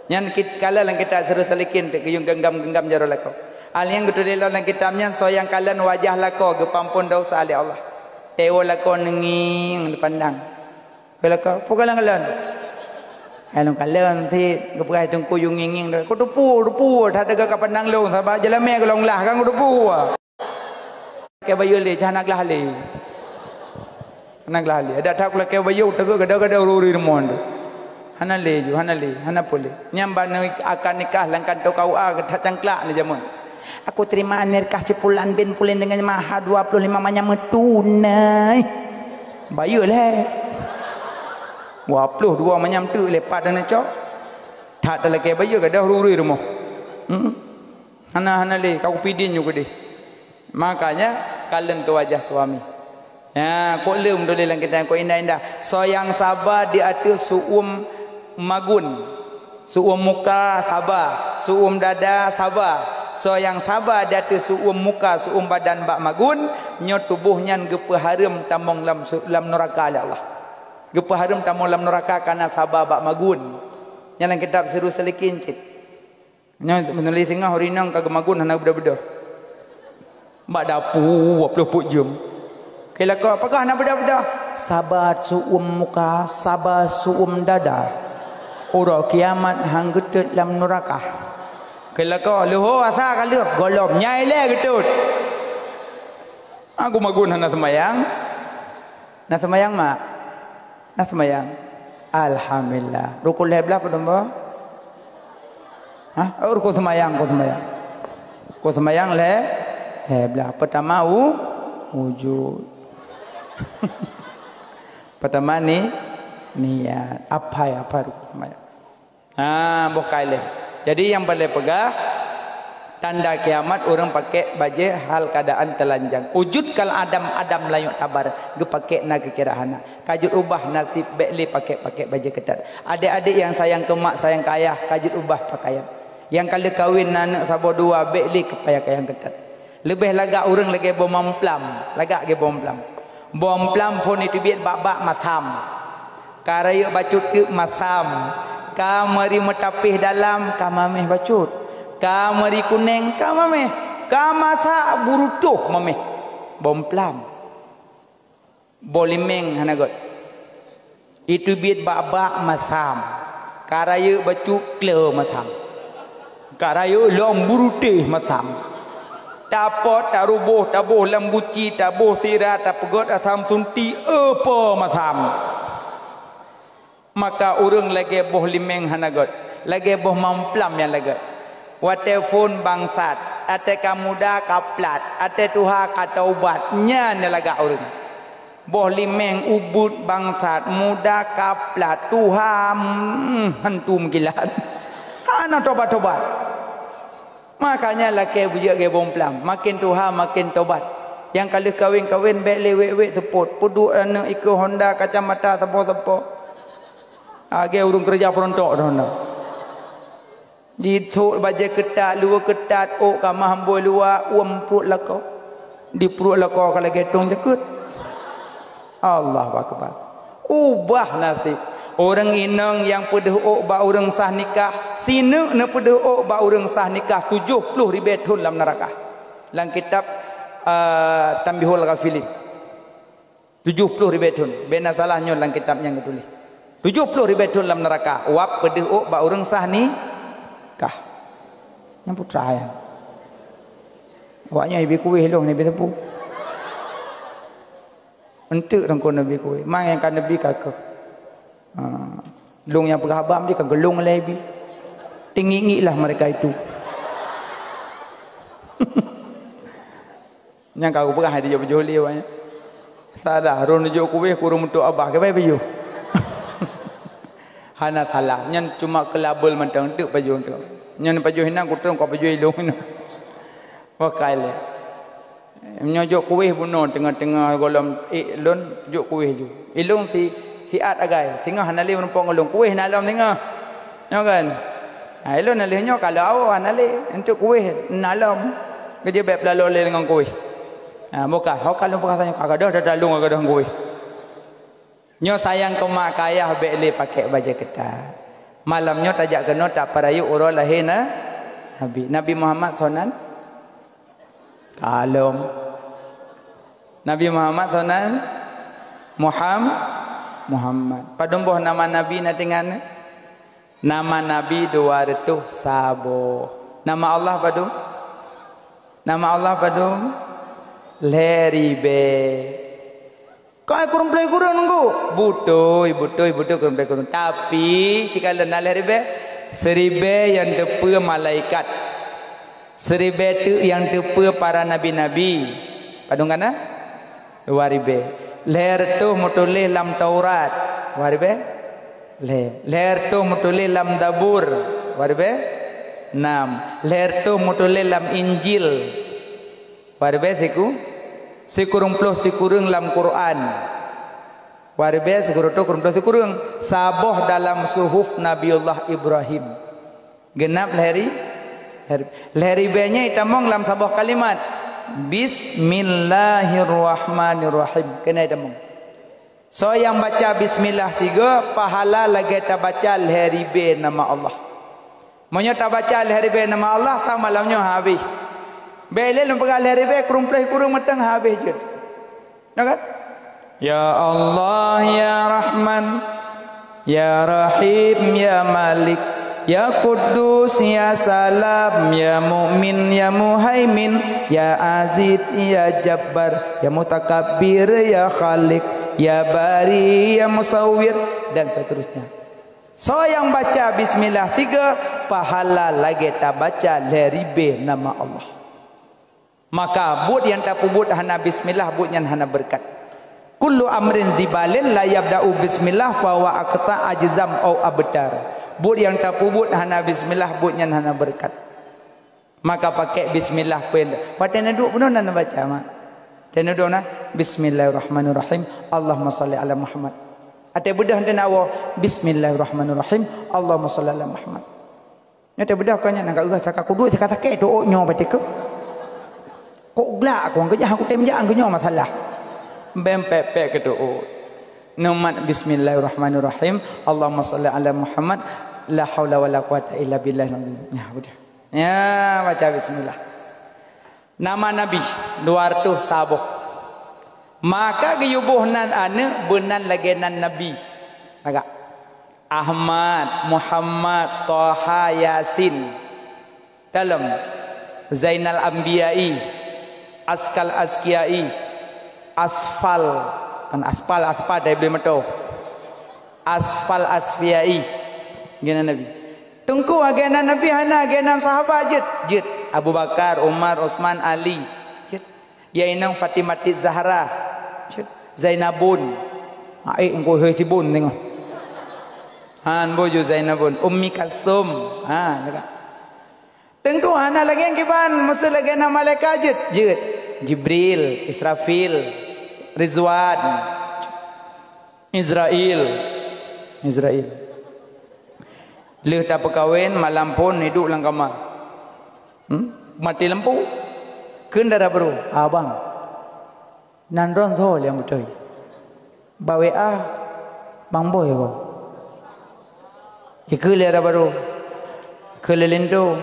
Yang kala lang kita seru salikin yung genggam-genggam jaro lako. Al yang gutu delo lang kita nyan soyang kalan wajah lako gepampun dau sa ali Allah. Tewo lako nenging dipandang. Kelako pukalang-kalan. Halong kalan ti gepai tungku yung nging ko dupu ada ka pandang long sabah jalame ko long lah kang dupu. Ke bayu le janak lah le. Anak lah le. Ada tak ke bayu tege gada-gada ururi remon. Hana leju, hana boleh. Nyamba akan nikah langkan tau kau tak cangklak ni jamun. Aku terima nikah cipulan bin pulin dengan mahar 25 manya metunai. Bayu lah. 22 manyam tu lepas dan cok. Tak ada lagi bayu ke dah ruri rumah. Hana le kau pidin juga deh. Makanya kalian tu wajah suami. Ya, kau lem dole lang kita kau indah-indah. Soyang sabar di atas magun, suum muka sabar, suum dada sabar. So yang sabar di atas suum muka, suum badan bak magun, nyo tubuhnya gepe harum tamong lam neraka oleh Allah. Gepe harum tamong lam neraka karena sabar bak magun. Yang kitab seru selikin cit. Nyo menulis tengah horinang kagak magun hana beda-beda. Bak dapu 20 jam. Kela kau apakah hana beda-beda? Sabar suum muka, sabar suum dada. Orang kiamat hang getut dalam neraka. Kalau kau luho asa kalau golom nyai le getut. Aku magun nak semayang. Nak semayang mak. Nak semayang. Alhamdulillah. Rukun le belah pedom ba? Hah? Rukun semayang, Ko semayang le belah. Pertama wujud. Pertama ni niat apa rukun semayang. Bukai leh. Jadi yang boleh pegah tanda kiamat orang pakai baju hal keadaan telanjang. Wujud kal Adam layuk tabar ge pakai na kekirahana. Kajut ubah nasib bekli pakai baju ketat. Adik-adik yang sayang ke mak sayang ke ayah kajut ubah pakaian. Yang kali kahwin anak sabo dua bekli kepayang ketat. Lebih lagak orang lagi bom plam, lagak ge bom plam. Bom plam pun itu biat bak-bak matham. Karayu bacut ke masam. Kamari metapih dalam kamameh bacut. Kamari kuning kamameh. Kamasa burutuh mameh. Bom plam. Bolimeng hanagot. Itu biat bak-bak masam. Karayu bacut kle masam. Karayu long burutih masam. Tapot tarubuh tabuh lambuci tabuh sirat tapegot asam tunti apa masam. Maka urang lagi boh limeng hanagot lagi boh mamplam yang lagi wa telefon bangsat ate kamuda kaplat ate tuha kataubat nya laga urang boh limeng ubud bangsat muda kaplat tuha hantum gilat ana tobat makanya lagi bujak ge bom plam makin tuha makin tobat yang kali kawin belewek teput pudu anak ikut Honda kacamata tepo Age urung kerja perontok dah. Di thuk baje ketat, luar ketat, kamah hamboi luar, perut lako. Di perut lako kalau getong jekut. Allah akbar. Ubah nasib. Orang inang yang pedih ba orang sah nikah, sina na pedih ba orang sah nikah 70 ribu dalam neraka. Dalam kitab Tambihul Ghafilin. 70 ribu. Bena salahnya dalam kitab yang ditulis. 70 ribu dalam neraka. Wap pedih ba orang sah ni kah. Yang putra ayam. Awaknya ibu kuih long ni ibu tepu. Entuk rangkau nabi kuih. Mang yang kan nabi kakak. Long yang perhabam dia kan gelung lebih. Tinggi lah mereka itu. Yang kau perah dia berjoli awaknya. Salah ron nunjuk kuih kurung untuk abah ke baik baju. hana salah nyen cuma kelabel mentang tu baju tu nyen baju hina kutung ko baju ilung ni wakai le nyojok kuih buno tengah-tengah golom lon juk kuih ju ilung si at agai singa hanali menumpang golong kuih nalam singa nyo kan ilung nalih nyo kalau hanali untuk kuih nalam kerja beb lalu dengan kuih bukan hau kalau perkataan kagadah dah dalung kagadah kuih nyo sayang ke mak kayah bele pakai baju ketat malamnya tajak kena tak parayu urang lahir Nabi Muhammad sonan kalom Nabi Muhammad sonan Muhammad padumbuh nama Nabi na dengan nama Nabi 200 sabo nama Allah padum leribe kau kurang play kurang nunggu butuh kurang tapi jika lena leribe seribe yang tepu malaikat seribe tu yang tepu para nabi-nabi padung kana 2000 leher tu mutulih lam Taurat 2000 leher tu mutulih lam Zabur 2000 6 leher tu mutulih lam Injil 2000 sikurung lam Quran warbe sikurung kurung saboh dalam suhuf Nabiullah Ibrahim genap leheri benya itamong lam saboh kalimat Bismillahirrahmanirrahim kena itamong so yang baca bismillah siga pahala lagi tak baca leheri be nama Allah monya tak baca leheri be nama Allah tak malamnya habis bele lembaga leribe kurung matang habis je kan ya Allah ya Rahman ya Rahim ya Malik ya Quddus ya Salam ya Mu'min ya Muhaimin ya Aziz ya Jabbar ya Mutakabbir ya Khalik ya Bari ya Musawwir dan seterusnya so yang baca bismillah siga pahala lagi tak baca leribe nama Allah maka bud yang tak pubut hana bismillah bud yang hana berkat kullu amrin zibalin la yabda'u bismillah fa wa aqta ajzam au abtar bud yang tak pubut hana bismillah bud yang hana berkat maka pakai bismillah pun paten duduk pun nak baca mak dan duduk na bismillahirrahmanirrahim Allahumma salli ala Muhammad ate bedah dan awo bismillahirrahmanirrahim Allahumma salli ala Muhammad ate bedah kanya nak urang cakap kudu cakap tak doa nyo batik kok gelak aku kerja aku tem jangan kenyo masalah bempek ke doa numat bismillahirrahmanirrahim Allahumma salli ala Muhammad la haula wala quwata illa billah ya udah ya baca bismillah nama nabi 200 sabuh maka geyubuhnan ane benan lagenan nabi agak Ahmad Muhammad Toha Yasin dalam Zainal Anbiya'i Askal Azkiyai Asfal kan aspal dari beli meto Asfal Asfiyai gena Nabi tungku agena Nabi hana agena sahabat jid Abu Bakar Umar Utsman Ali jid yainang Fatimah Zahra jid Zainabun engko he sibun tengok han bojo Zainabun Ummi Kalsum dekat tengku hana lagi yang kiban mesti lagi nama malaikat jid Jibril, Israfil, Rizwan, Israel. Leh tak perkahwin malam pun hidup dalam kamar. Mati lampu. Kendara baru, abang. Nandron tho yang betul. Bawa bang boy ko. Ikut lera baru. Kelelendo.